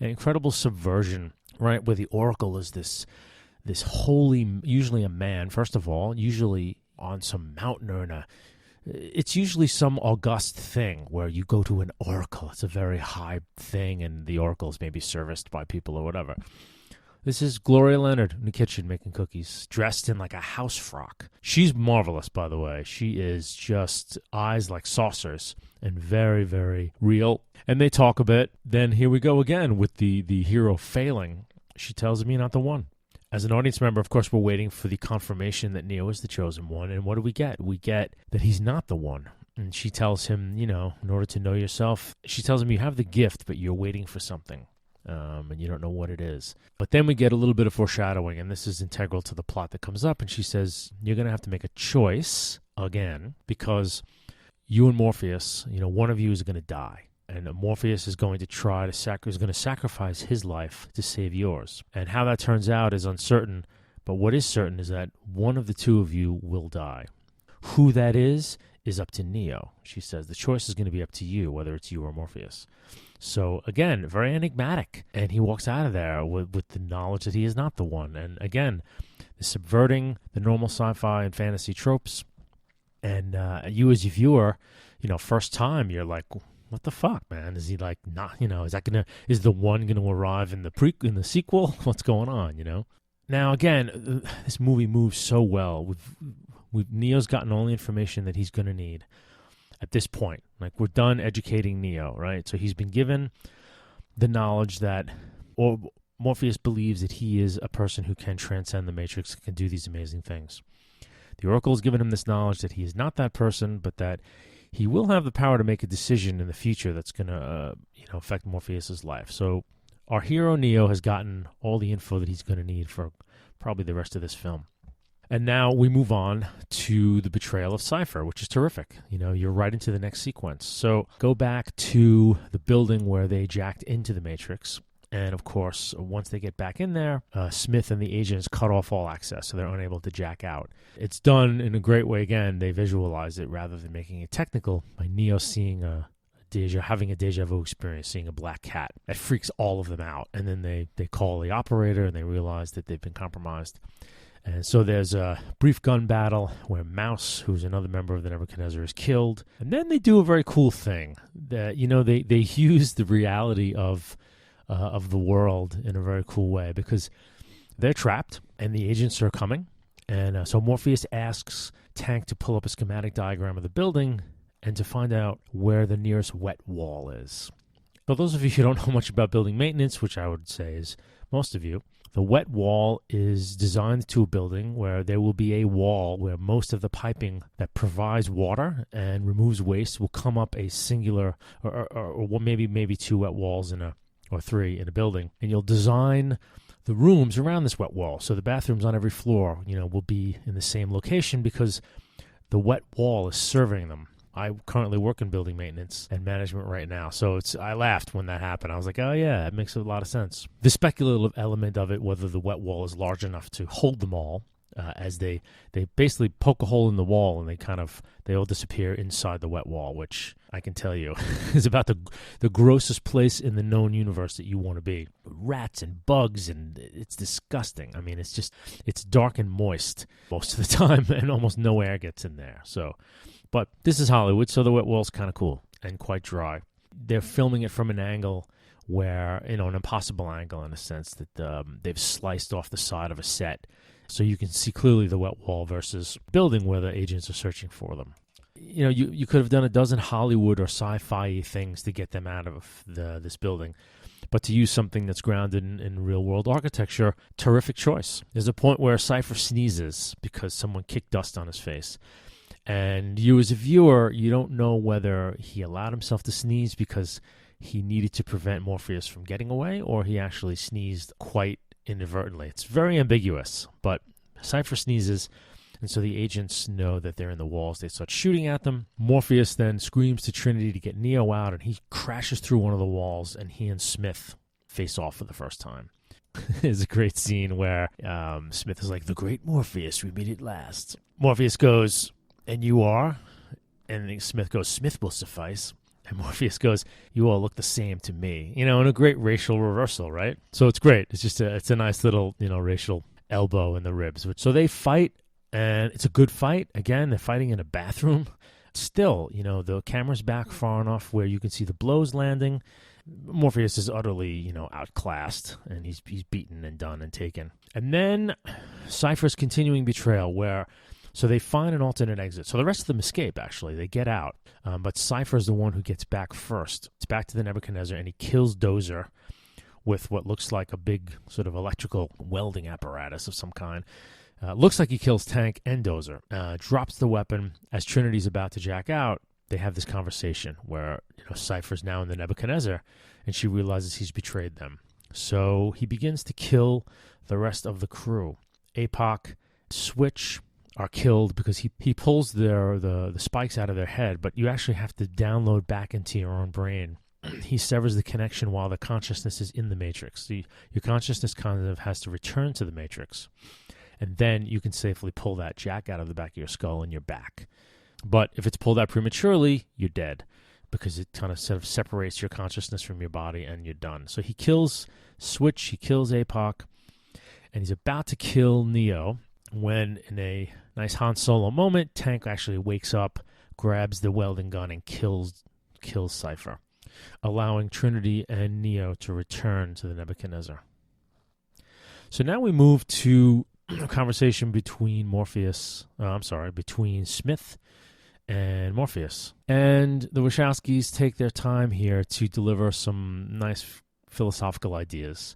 An incredible subversion, right, where the Oracle is this holy, usually a man, first of all, usually on some mountain or it's usually some august thing where you go to an oracle. It's a very high thing, and the oracle is maybe serviced by people or whatever. This is Gloria Leonard in the kitchen making cookies, dressed in like a house frock. She's marvelous, by the way. She is just eyes like saucers and very, very real. And they talk a bit. Then here we go again with the hero failing. She tells him, you're not the one. As an audience member, of course, we're waiting for the confirmation that Neo is the chosen one. And what do we get? We get that he's not the one. And she tells him, in order to know yourself, she tells him you have the gift, but you're waiting for something. And you don't know what it is. But then we get a little bit of foreshadowing, and this is integral to the plot that comes up. And she says, you're going to have to make a choice again, because you and Morpheus, one of you is going to die. And Morpheus is going to sacrifice his life to save yours. And how that turns out is uncertain, but what is certain is that one of the two of you will die. Who that is up to Neo. She says the choice is going to be up to you, whether it's you or Morpheus. So again, very enigmatic. And he walks out of there with the knowledge that he is not the one. And again, subverting the normal sci-fi and fantasy tropes. And you as a viewer, first time, you're like, what the fuck, man? Is he like not? Is the one gonna arrive in the sequel? What's going on? Now again, this movie moves so well. Neo's gotten all the information that he's gonna need at this point. Like, we're done educating Neo, right? So he's been given the knowledge that, or Morpheus believes that he is a person who can transcend the Matrix, can do these amazing things. The Oracle has given him this knowledge that he is not that person, but that he will have the power to make a decision in the future that's going to affect Morpheus' life. So our hero Neo has gotten all the info that he's going to need for probably the rest of this film. And now we move on to the betrayal of Cypher, which is terrific. You're right into the next sequence. So go back to the building where they jacked into the Matrix. And of course, once they get back in there, Smith and the agents cut off all access, so they're unable to jack out. It's done in a great way. Again, they visualize it rather than making it technical by Neo seeing having a deja vu experience, seeing a black cat. That freaks all of them out. And then they call the operator and they realize that they've been compromised. And so there's a brief gun battle where Mouse, who's another member of the Nebuchadnezzar, is killed. And then they do a very cool thing that, they use the reality of the world in a very cool way, because they're trapped and the agents are coming. And so Morpheus asks Tank to pull up a schematic diagram of the building and to find out where the nearest wet wall is. For those of you who don't know much about building maintenance, which I would say is most of you, the wet wall is designed to a building where there will be a wall where most of the piping that provides water and removes waste will come up a singular or maybe two wet walls or three in a building. And you'll design the rooms around this wet wall. So the bathrooms on every floor, will be in the same location because the wet wall is serving them. I currently work in building maintenance and management right now. So I laughed when that happened. I was like, oh yeah, it makes a lot of sense. The speculative element of it, whether the wet wall is large enough to hold them all, as they basically poke a hole in the wall and they all disappear inside the wet wall, which I can tell you is about the grossest place in the known universe that you want to be. Rats and bugs, and it's disgusting. I mean, it's dark and moist most of the time, and almost no air gets in there. So, but this is Hollywood, so the wet wall's kind of cool and quite dry. They're filming it from an angle where, an impossible angle in a sense that they've sliced off the side of a set. So you can see clearly the wet wall versus building where the agents are searching for them. You could have done a dozen Hollywood or sci-fi things to get them out of this building. But to use something that's grounded in real-world architecture, terrific choice. There's a point where Cypher sneezes because someone kicked dust on his face. And you as a viewer, you don't know whether he allowed himself to sneeze because he needed to prevent Morpheus from getting away, or he actually sneezed quite inadvertently. It's very ambiguous, but Cypher sneezes, and so the agents know that they're in the walls. They start shooting at them. Morpheus then screams to Trinity to get Neo out, and he crashes through one of the walls, and he and Smith face off for the first time. It's a great scene where Smith is like, "The great Morpheus, we meet at last." Morpheus goes, "And you are?" And Smith goes, "Smith will suffice." And Morpheus goes, "You all look the same to me." And a great racial reversal, right? So it's great. It's just it's a nice little, racial elbow in the ribs. So they fight, and it's a good fight. Again, they're fighting in a bathroom. Still, the camera's back far enough where you can see the blows landing. Morpheus is utterly, outclassed, and he's beaten and done and taken. And then Cypher's continuing betrayal so they find an alternate exit. So the rest of them escape, actually. They get out. But Cypher is the one who gets back first. It's back to the Nebuchadnezzar, and he kills Dozer with what looks like a big sort of electrical welding apparatus of some kind. Looks like he kills Tank and Dozer. Drops the weapon. As Trinity's about to jack out, they have this conversation where Cypher's now in the Nebuchadnezzar, and she realizes he's betrayed them. So he begins to kill the rest of the crew. APOC, Switch are killed because he pulls the spikes out of their head, but you actually have to download back into your own brain. He severs the connection while the consciousness is in the Matrix. Your consciousness kind of has to return to the Matrix, and then you can safely pull that jack out of the back of your skull and you're back. But if it's pulled out prematurely, you're dead because it kind of sort of separates your consciousness from your body and you're done. So he kills Switch, he kills APOC, and he's about to kill Neo when, in a nice Han Solo moment, Tank actually wakes up, grabs the welding gun, and kills Cypher, allowing Trinity and Neo to return to the Nebuchadnezzar. So now we move to a conversation between between Smith and Morpheus. And the Wachowskis take their time here to deliver some nice philosophical ideas.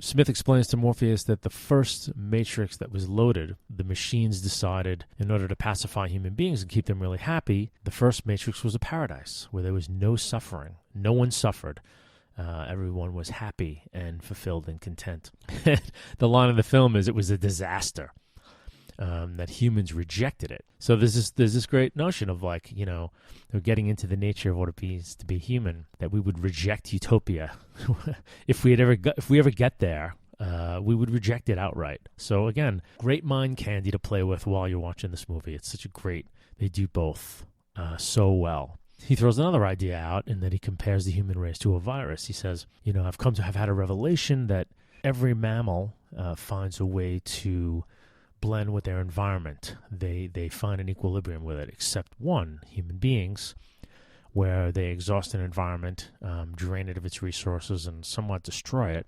Smith explains to Morpheus that the first Matrix that was loaded, the machines decided, in order to pacify human beings and keep them really happy, the first Matrix was a paradise where there was no suffering. No one suffered. Everyone was happy and fulfilled and content. The line of the film is it was a disaster, that humans rejected it. So there's this great notion of they're getting into the nature of what it means to be human, that we would reject utopia. If we ever get there, we would reject it outright. So again, great mind candy to play with while you're watching this movie. It's they do both so well. He throws another idea out in that he compares the human race to a virus. He says, I've come to have had a revelation that every mammal finds a way to blend with their environment. They find an equilibrium with it, except one, human beings, where they exhaust an environment, drain it of its resources, and somewhat destroy it,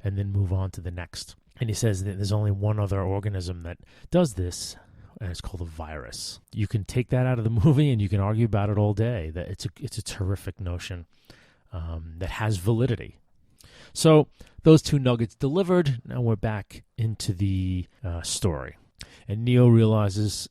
and then move on to the next. And he says that there's only one other organism that does this, and it's called a virus. You can take that out of the movie, and you can argue about it all day. That it's a terrific notion that has validity. So those two nuggets delivered. Now we're back into the story. And Neo realizes,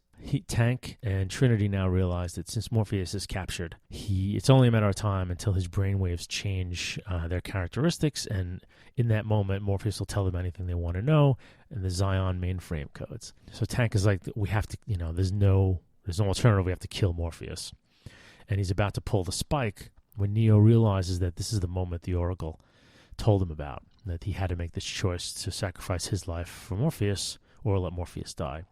Tank and Trinity now realize that since Morpheus is captured, it's only a matter of time until his brainwaves change their characteristics. And in that moment, Morpheus will tell them anything they want to know, and the Zion mainframe codes. So Tank is like, we have to, there's no alternative. We have to kill Morpheus. And he's about to pull the spike when Neo realizes that this is the moment the Oracle told him about, that he had to make this choice to sacrifice his life for Morpheus or let Morpheus die.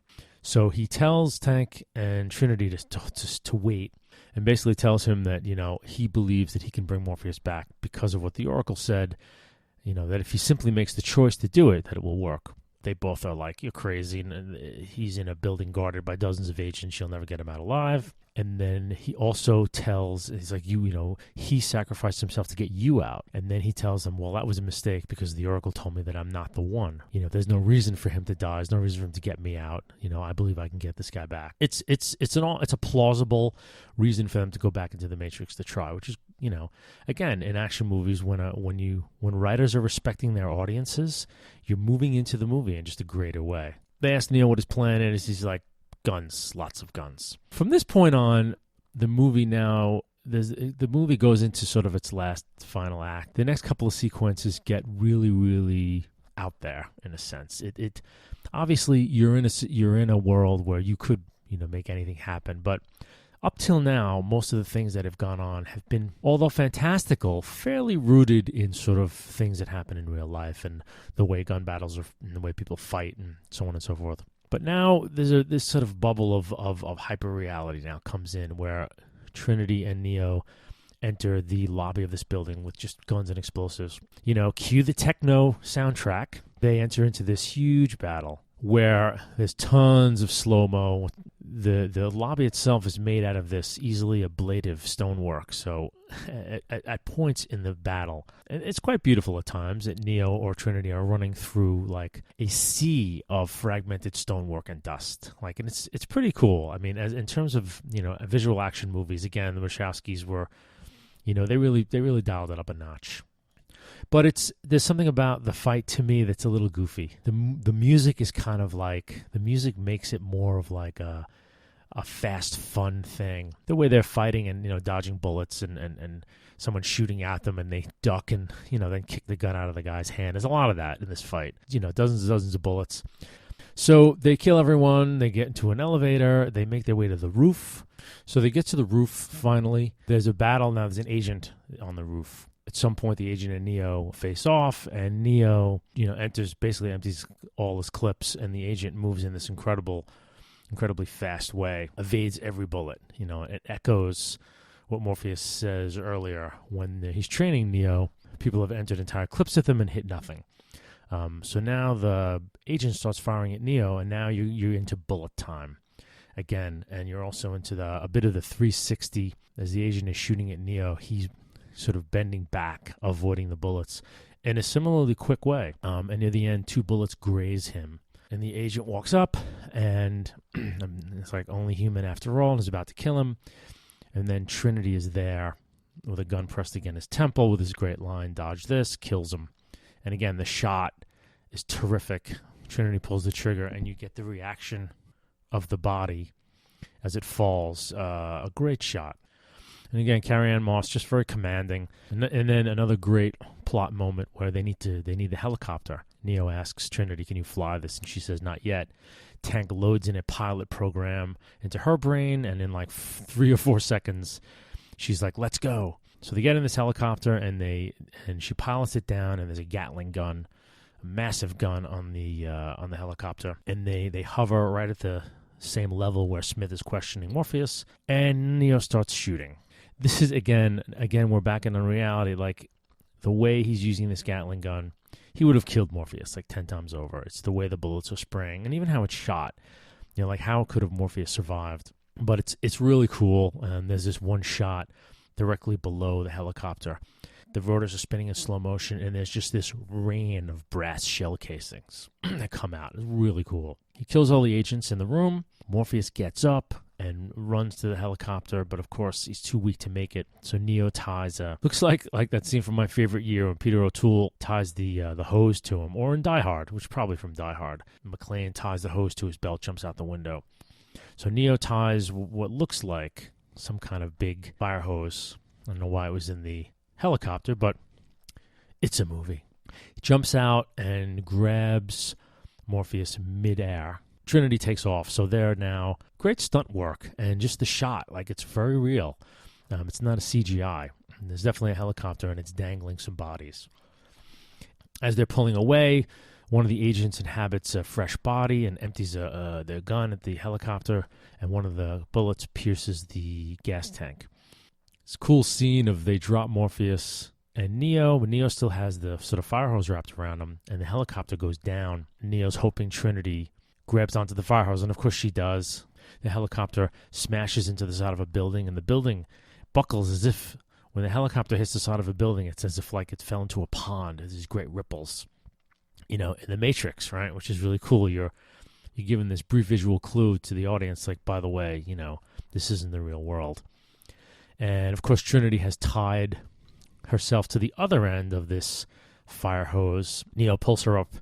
So he tells Tank and Trinity to wait, and basically tells him that, he believes that he can bring Morpheus back because of what the Oracle said, that if he simply makes the choice to do it, that it will work. They both are like, you're crazy, and he's in a building guarded by dozens of agents. You'll never get him out alive. And then he also he's like, he sacrificed himself to get you out. And then he tells them, well, that was a mistake because the Oracle told me that I'm not the one. There's no reason for him to die. There's no reason for him to get me out. I believe I can get this guy back. It's a plausible reason for them to go back into the Matrix to try, which is, again, in action movies, when writers are respecting their audiences, you're moving into the movie in just a greater way. They ask Neo what his plan is. He's like, guns, lots of guns. From this point on, the movie goes into sort of its last final act. The next couple of sequences get really, really out there in a sense. It obviously you're in a world where you could make anything happen, but up till now, most of the things that have gone on have been, although fantastical, fairly rooted in sort of things that happen in real life and the way gun battles are, and the way people fight, and so on and so forth. But now there's this sort of bubble of hyper-reality now comes in where Trinity and Neo enter the lobby of this building with just guns and explosives. Cue the techno soundtrack. They enter into this huge battle where there's tons of slow-mo. The lobby itself is made out of this easily ablative stonework. So at points in the battle, and it's quite beautiful at times, that Neo or Trinity are running through like a sea of fragmented stonework and dust. And it's pretty cool. I mean, as in terms of visual action movies, again, the Wachowskis were, they really dialed it up a notch. But there's something about the fight to me that's a little goofy. The music is kind of like, the music makes it more of like a fast, fun thing. The way they're fighting and, dodging bullets and someone shooting at them and they duck and, then kick the gun out of the guy's hand. There's a lot of that in this fight. Dozens and dozens of bullets. So they kill everyone. They get into an elevator. They make their way to the roof. So they get to the roof finally. There's a battle. Now there's an agent on the roof. At some point, the agent and Neo face off, and Neo, basically empties all his clips, and the agent moves in this incredibly fast way, evades every bullet. It echoes what Morpheus says earlier when he's training Neo. People have entered entire clips of him and hit nothing. So now the agent starts firing at Neo, and now you're into bullet time again, and you're also into a bit of the 360 as the agent is shooting at Neo. He's sort of bending back, avoiding the bullets in a similarly quick way. And near the end, 2 bullets graze him. And the agent walks up, and it's like only human after all, and is about to kill him. And then Trinity is there with a gun pressed against his temple with his great line, dodge this, kills him. And again, the shot is terrific. Trinity pulls the trigger, and you get the reaction of the body as it falls. A great shot. And again, Carrie-Anne Moss, just very commanding. And then another great plot moment where they need the helicopter. Neo asks Trinity, can you fly this? And she says, not yet. Tank loads in a pilot program into her brain, and in like 3 or 4 seconds, she's like, let's go. So they get in this helicopter, and she pilots it down, and there's a Gatling gun, a massive gun on the helicopter. And they hover right at the same level where Smith is questioning Morpheus, and Neo starts shooting. This is, again, we're back in reality. Like, the way he's using this Gatling gun, he would have killed Morpheus like 10 times over. It's the way the bullets are spraying, and even how it's shot. Like, how could have Morpheus survived? But it's really cool. And there's this one shot directly below the helicopter. The rotors are spinning in slow motion, and there's just this rain of brass shell casings that come out. It's really cool. He kills all the agents in the room. Morpheus gets up and runs to the helicopter, but of course he's too weak to make it. So Neo ties looks like that scene from My Favorite Year when Peter O'Toole ties the hose to him, or in Die Hard, which is probably from Die Hard. McClane ties the hose to his belt, jumps out the window. So Neo ties what looks like some kind of big fire hose. I don't know why it was in the helicopter, but it's a movie. He jumps out and grabs Morpheus midair. Trinity takes off, so they're now great stunt work, and just the shot, like, it's very real. It's not a CGI. There's definitely a helicopter, and it's dangling some bodies. As they're pulling away, One of the agents inhabits a fresh body and empties their gun at the helicopter, and one of the bullets pierces the gas tank. It's a cool scene of they drop Morpheus and Neo, but Neo still has the sort of fire hose wrapped around him, and the helicopter goes down. Neo's hoping Trinity grabs onto the fire hose, and of course she does. The helicopter smashes into the side of a building, and the building buckles as if when the helicopter hits the side of a building, it's as if like it fell into a pond. There's these great ripples, in the Matrix, right? Which is really cool. You're giving this brief visual clue to the audience, like, by the way, this isn't the real world. And of course, Trinity has tied herself to the other end of this fire hose. Neo pulls her up,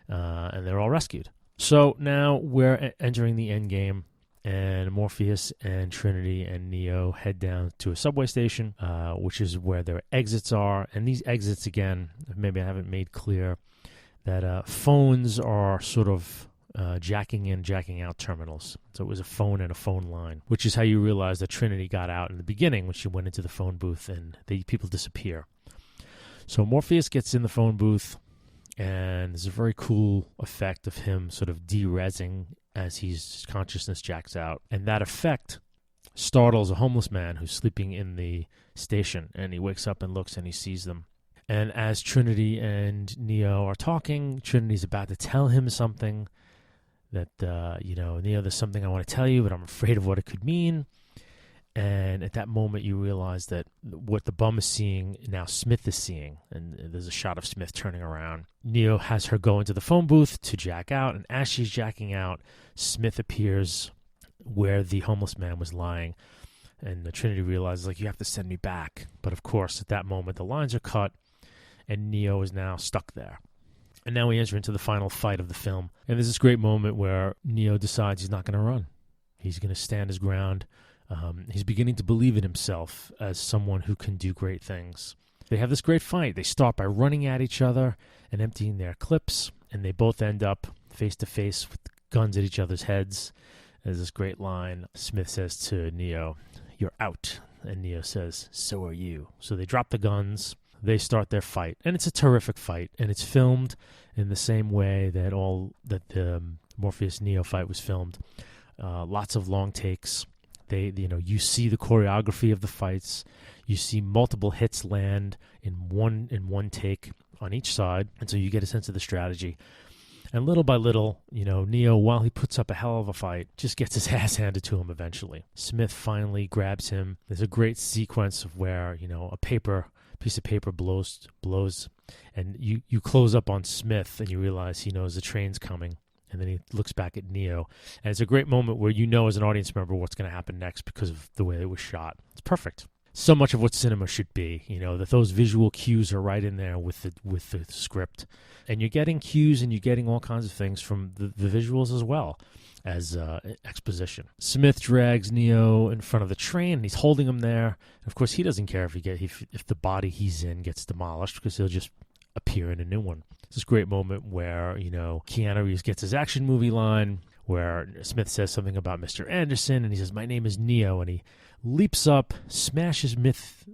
and they're all rescued. So now we're entering the end game, and Morpheus and Trinity and Neo head down to a subway station, which is where their exits are. And these exits, again, maybe I haven't made clear, that phones are sort of jacking in, jacking out terminals. So it was a phone and a phone line, which is how you realize that Trinity got out in the beginning when she went into the phone booth and the people disappear. So Morpheus gets in the phone booth, and there's a very cool effect of him sort of de-rezzing as his consciousness jacks out. And that effect startles a homeless man who's sleeping in the station, and he wakes up and looks and he sees them. And as Trinity and Neo are talking, Trinity's about to tell him something that, Neo, there's something I want to tell you, but I'm afraid of what it could mean. And at that moment, you realize that what the bum is seeing, now Smith is seeing. And there's a shot of Smith turning around. Neo has her go into the phone booth to jack out. And as she's jacking out, Smith appears where the homeless man was lying. And Trinity realizes, you have to send me back. But of course, at that moment, the lines are cut, and Neo is now stuck there. And now we enter into the final fight of the film. And there's this great moment where Neo decides he's not going to run. He's going to stand his ground. He's beginning to believe in himself as someone who can do great things. They have this great fight. They start by running at each other and emptying their clips, and they both end up face to face with guns at each other's heads. There's this great line. Smith says to Neo, "You're out." And Neo says, "So are you." So they drop the guns. They start their fight, and it's a terrific fight, and it's filmed in the same way that the Morpheus-Neo fight was filmed. Lots of long takes. You see the choreography of the fights. You see multiple hits land in one take on each side, and so you get a sense of the strategy. And little by little, Neo, while he puts up a hell of a fight, just gets his ass handed to him eventually. Smith finally grabs him. There's a great sequence of where, a piece of paper blows, and you close up on Smith, and you realize he knows the train's coming. And then he looks back at Neo. And it's a great moment where as an audience member what's going to happen next because of the way it was shot. It's perfect. So much of what cinema should be, that those visual cues are right in there with the script. And you're getting cues and you're getting all kinds of things from the visuals as well as exposition. Smith drags Neo in front of the train, and he's holding him there. And of course, he doesn't care if the body he's in gets demolished, because he'll just appear in a new one. It's this great moment where, Keanu Reeves gets his action movie line where Smith says something about Mr. Anderson, and he says, "My name is Neo," and he leaps up, smashes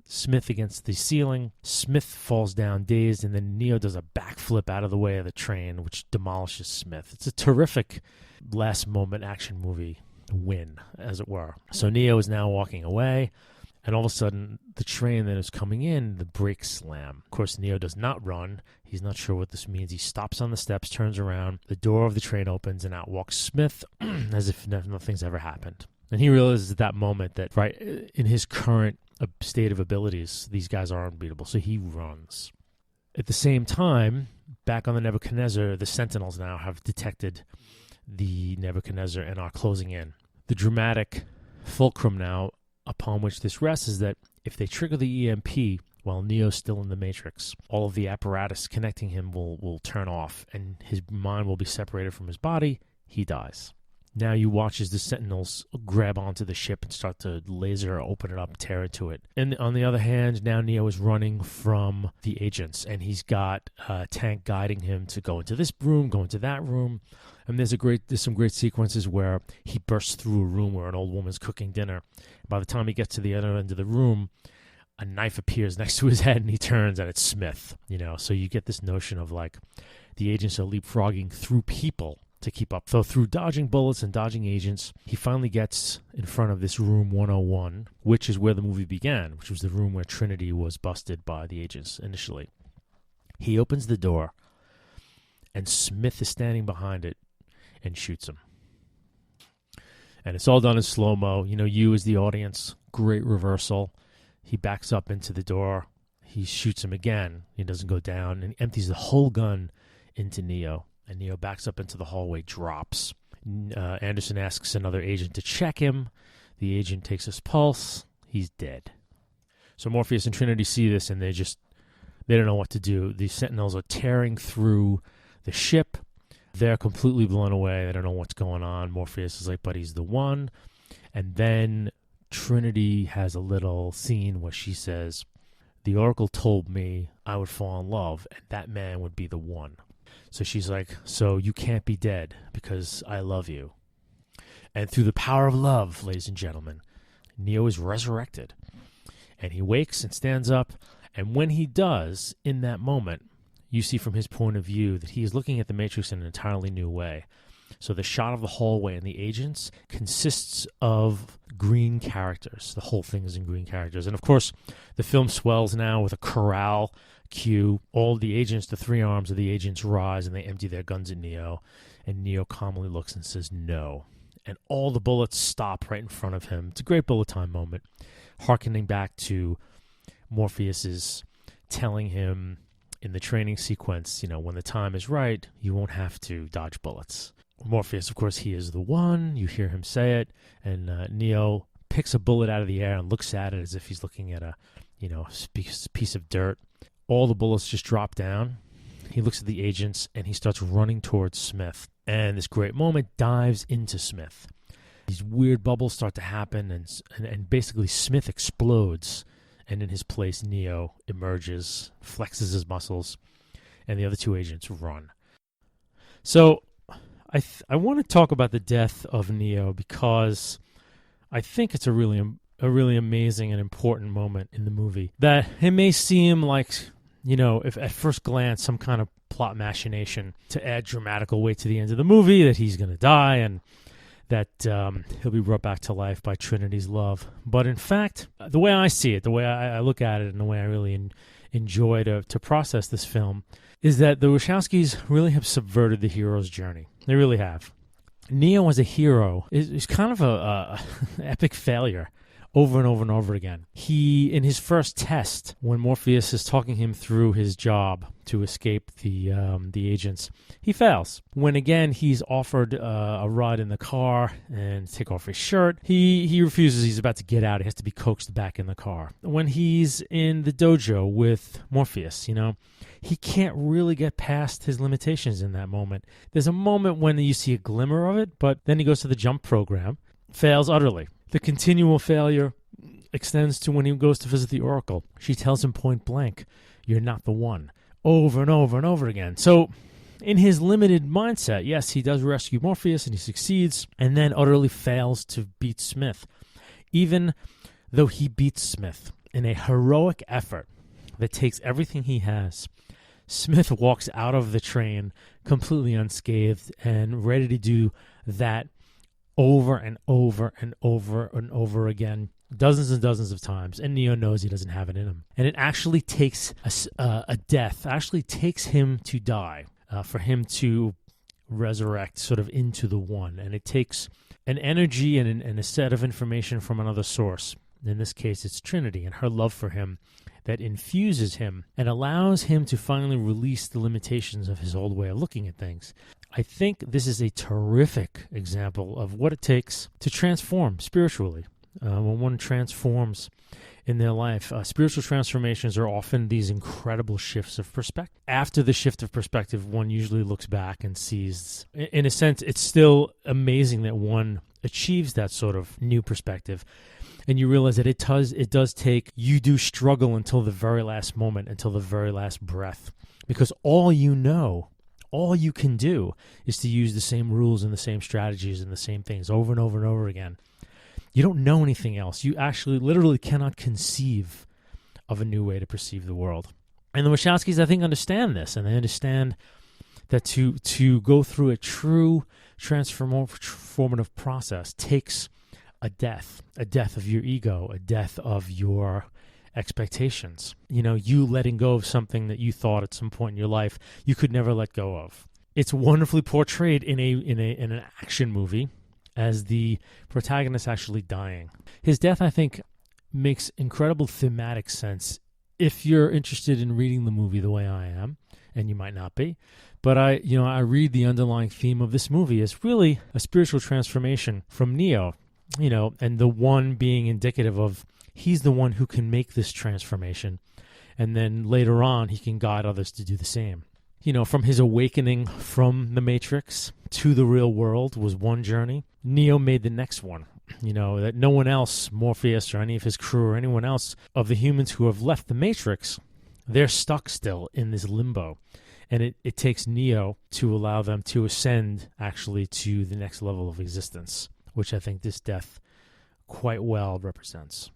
Smith against the ceiling. Smith falls down dazed, and then Neo does a backflip out of the way of the train, which demolishes Smith. It's a terrific last-moment action movie win, as it were. So Neo is now walking away, and all of a sudden, the train that is coming in, the brakes slam. Of course, Neo does not run. He's not sure what this means. He stops on the steps, turns around. The door of the train opens, and out walks Smith as if nothing's ever happened. And he realizes at that moment that, right, in his current state of abilities, these guys are unbeatable. So he runs. At the same time, back on the Nebuchadnezzar, the Sentinels now have detected the Nebuchadnezzar and are closing in. The dramatic fulcrum now upon which this rests is that if they trigger the EMP while Neo's still in the Matrix, all of the apparatus connecting him will turn off, and his mind will be separated from his body. He dies. Now you watch as the Sentinels grab onto the ship and start to laser open it up, tear into it. And on the other hand, now Neo is running from the agents, and he's got a tank guiding him to go into this room, go into that room. And there's some great sequences where he bursts through a room where an old woman's cooking dinner. By the time he gets to the other end of the room, a knife appears next to his head, and he turns, and it's Smith. So you get this notion of, like, The agents are leapfrogging through people to keep up. So through dodging bullets and dodging agents, he finally gets in front of this room 101, which is where the movie began, which was the room where Trinity was busted by the agents initially. He opens the door, and Smith is standing behind it and shoots him. And it's all done in slow-mo. You know, you as the audience, great reversal. He backs up into the door. He shoots him again. He doesn't go down, and empties the whole gun into Neo. And Neo backs up into the hallway, drops. Anderson asks another agent to check him. The agent takes his pulse. He's dead. So Morpheus and Trinity see this, and they don't know what to do. The Sentinels are tearing through the ship. They're completely blown away. They don't know what's going on. Morpheus is like, but he's the one. And then Trinity has a little scene where she says, the Oracle told me I would fall in love, and that man would be the one. So she's like, so you can't be dead because I love you. And through the power of love, ladies and gentlemen, Neo is resurrected. And he wakes and stands up. And when he does, in that moment, you see from his point of view that he is looking at the Matrix in an entirely new way. So the shot of the hallway and the agents consists of green characters. The whole thing is in green characters. And of course, the film swells now with a chorale cue. All the agents, the three arms of the agents rise and they empty their guns at Neo. And Neo calmly looks and says, no. And all the bullets stop right in front of him. It's a great bullet time moment, hearkening back to Morpheus's telling him in the training sequence, you know, when the time is right, you won't have to dodge bullets. Morpheus, of course, he is the one. You hear him say it, and Neo picks a bullet out of the air and looks at it as if he's looking at a piece of dirt. All the bullets just drop down. He looks at the agents, and he starts running towards Smith. And this great moment dives into Smith. These weird bubbles start to happen, and basically Smith explodes. And in his place, Neo emerges, flexes his muscles, and the other two agents run. So I want to talk about the death of Neo because I think it's a really amazing and important moment in the movie. That it may seem like, you know, if at first glance some kind of plot machination to add dramatical weight to the end of the movie, that he's going to die and that he'll be brought back to life by Trinity's love. But in fact, the way I see it, the way I look at it, and the way I really enjoy to process this film, is that the Wachowskis really have subverted the hero's journey. They really have. Neo as a hero is kind of a epic failure over and over and over again. He, in his first test, when Morpheus is talking him through his job to escape the agents, he fails. When again he's offered a ride in the car and take off his shirt, he refuses. He's about to get out. He has to be coaxed back in the car. When he's in the dojo with Morpheus, you know, he can't really get past his limitations in that moment. There's a moment when you see a glimmer of it, but then he goes to the jump program, fails utterly. The continual failure extends to when he goes to visit the Oracle. She tells him point blank, you're not the one, over and over and over again. So in his limited mindset, yes, he does rescue Morpheus and he succeeds and then utterly fails to beat Smith. Even though he beats Smith in a heroic effort that takes everything he has, Smith walks out of the train completely unscathed and ready to do that over and over and over and over again, dozens and dozens of times, and Neo knows he doesn't have it in him. And it actually takes a death, actually takes him to die, for him to resurrect sort of into the one. And it takes an energy and a set of information from another source. In this case, it's Trinity and her love for him that infuses him and allows him to finally release the limitations of his old way of looking at things. I think this is a terrific example of what it takes to transform spiritually. When one transforms in their life, spiritual transformations are often these incredible shifts of perspective. After the shift of perspective, one usually looks back and sees, in a sense, it's still amazing that one achieves that sort of new perspective. And you realize that it does take, you do struggle until the very last moment, until the very last breath. Because all you know, all you can do is to use the same rules and the same strategies and the same things over and over and over again. You don't know anything else. You actually literally cannot conceive of a new way to perceive the world. And the Wachowskis, I think, understand this, and they understand that to go through a true transformative process takes a death of your ego, a death of your expectations. You letting go of something that you thought at some point in your life you could never let go of. It's wonderfully portrayed in an action movie as the protagonist actually dying. His death, I think, makes incredible thematic sense if you're interested in reading the movie the way I am, and you might not be. But I read the underlying theme of this movie as really a spiritual transformation from Neo, and the one being indicative of he's the one who can make this transformation, and then later on he can guide others to do the same. From his awakening from the Matrix to the real world was one journey. Neo made the next one. That no one else, Morpheus or any of his crew or anyone else of the humans who have left the Matrix, they're stuck still in this limbo. And it takes Neo to allow them to ascend actually to the next level of existence, which I think this death quite well represents.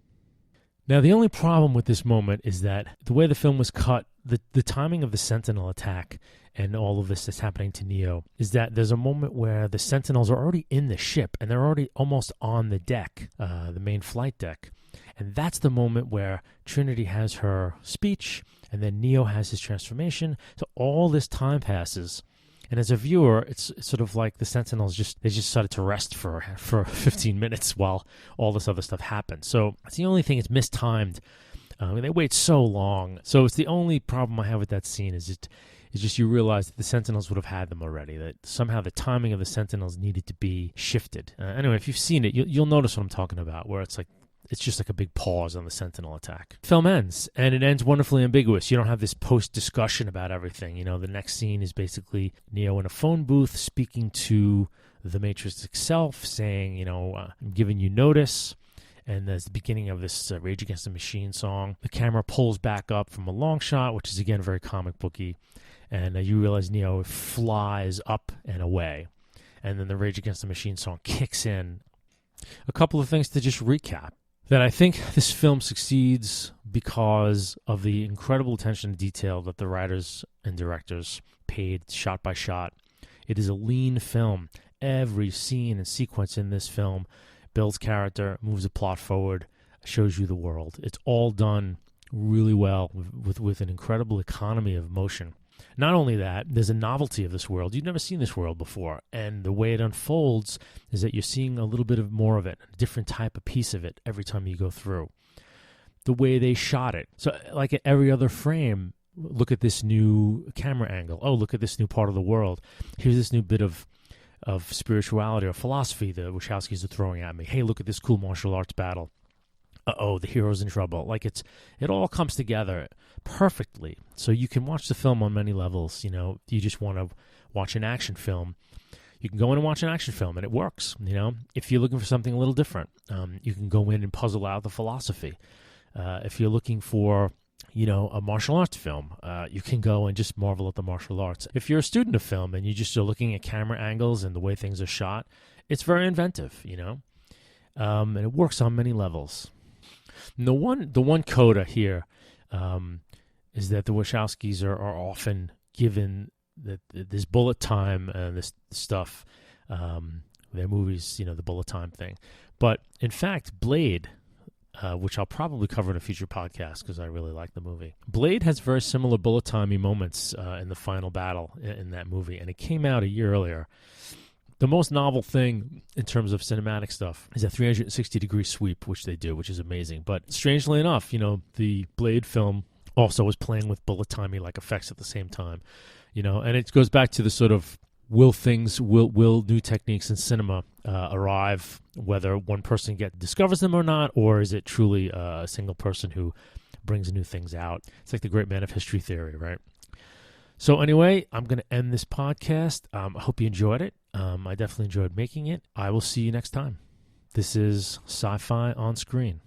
Now, the only problem with this moment is that the way the film was cut, the timing of the Sentinel attack and all of this that's happening to Neo is that there's a moment where the Sentinels are already in the ship and they're already almost on the deck, the main flight deck. And that's the moment where Trinity has her speech and then Neo has his transformation. So all this time passes. And as a viewer, it's sort of like the Sentinels just started to rest for 15 minutes while all this other stuff happened. So it's the only thing, it's mistimed. They wait so long. So it's the only problem I have with that scene is just you realize that the Sentinels would have had them already, that somehow the timing of the Sentinels needed to be shifted. Anyway, if you've seen it, you'll notice what I'm talking about, where it's just like a big pause on the Sentinel attack. Film ends, and it ends wonderfully ambiguous. You don't have this post-discussion about everything. The next scene is basically Neo in a phone booth speaking to the Matrix itself, saying, I'm giving you notice. And there's the beginning of this Rage Against the Machine song. The camera pulls back up from a long shot, which is, again, very comic booky. And you realize Neo flies up and away. And then the Rage Against the Machine song kicks in. A couple of things to just recap. That I think this film succeeds because of the incredible attention to detail that the writers and directors paid shot by shot. It is a lean film. Every scene and sequence in this film builds character, moves the plot forward, shows you the world. It's all done really well with an incredible economy of motion. Not only that, there's a novelty of this world. You've never seen this world before. And the way it unfolds is that you're seeing a little bit of more of it, a different type of piece of it every time you go through. The way they shot it. So like at every other frame, look at this new camera angle. Oh, look at this new part of the world. Here's this new bit of spirituality or philosophy the Wachowskis are throwing at me. Hey, look at this cool martial arts battle. Uh-oh, the hero's in trouble. It all comes together perfectly. So you can watch the film on many levels. You just want to watch an action film. You can go in and watch an action film, and it works. If you're looking for something a little different, you can go in and puzzle out the philosophy. If you're looking for, a martial arts film, you can go and just marvel at the martial arts. If you're a student of film and you just are looking at camera angles and the way things are shot, it's very inventive, and it works on many levels. And the one coda here is that the Wachowskis are often given this bullet time and this stuff, their movies, the bullet time thing. But in fact, Blade, which I'll probably cover in a future podcast because I really like the movie. Blade has very similar bullet timey moments in the final battle in that movie, and it came out a year earlier. The most novel thing in terms of cinematic stuff is a 360-degree sweep, which they do, which is amazing. But strangely enough, the Blade film also was playing with bullet timey like effects at the same time, and it goes back to the sort of will new techniques in cinema arrive, whether one person discovers them or not, or is it truly a single person who brings new things out? It's like the great man of history theory, right? So anyway, I'm going to end this podcast. I hope you enjoyed it. I definitely enjoyed making it. I will see you next time. This is SciFi Onscreen.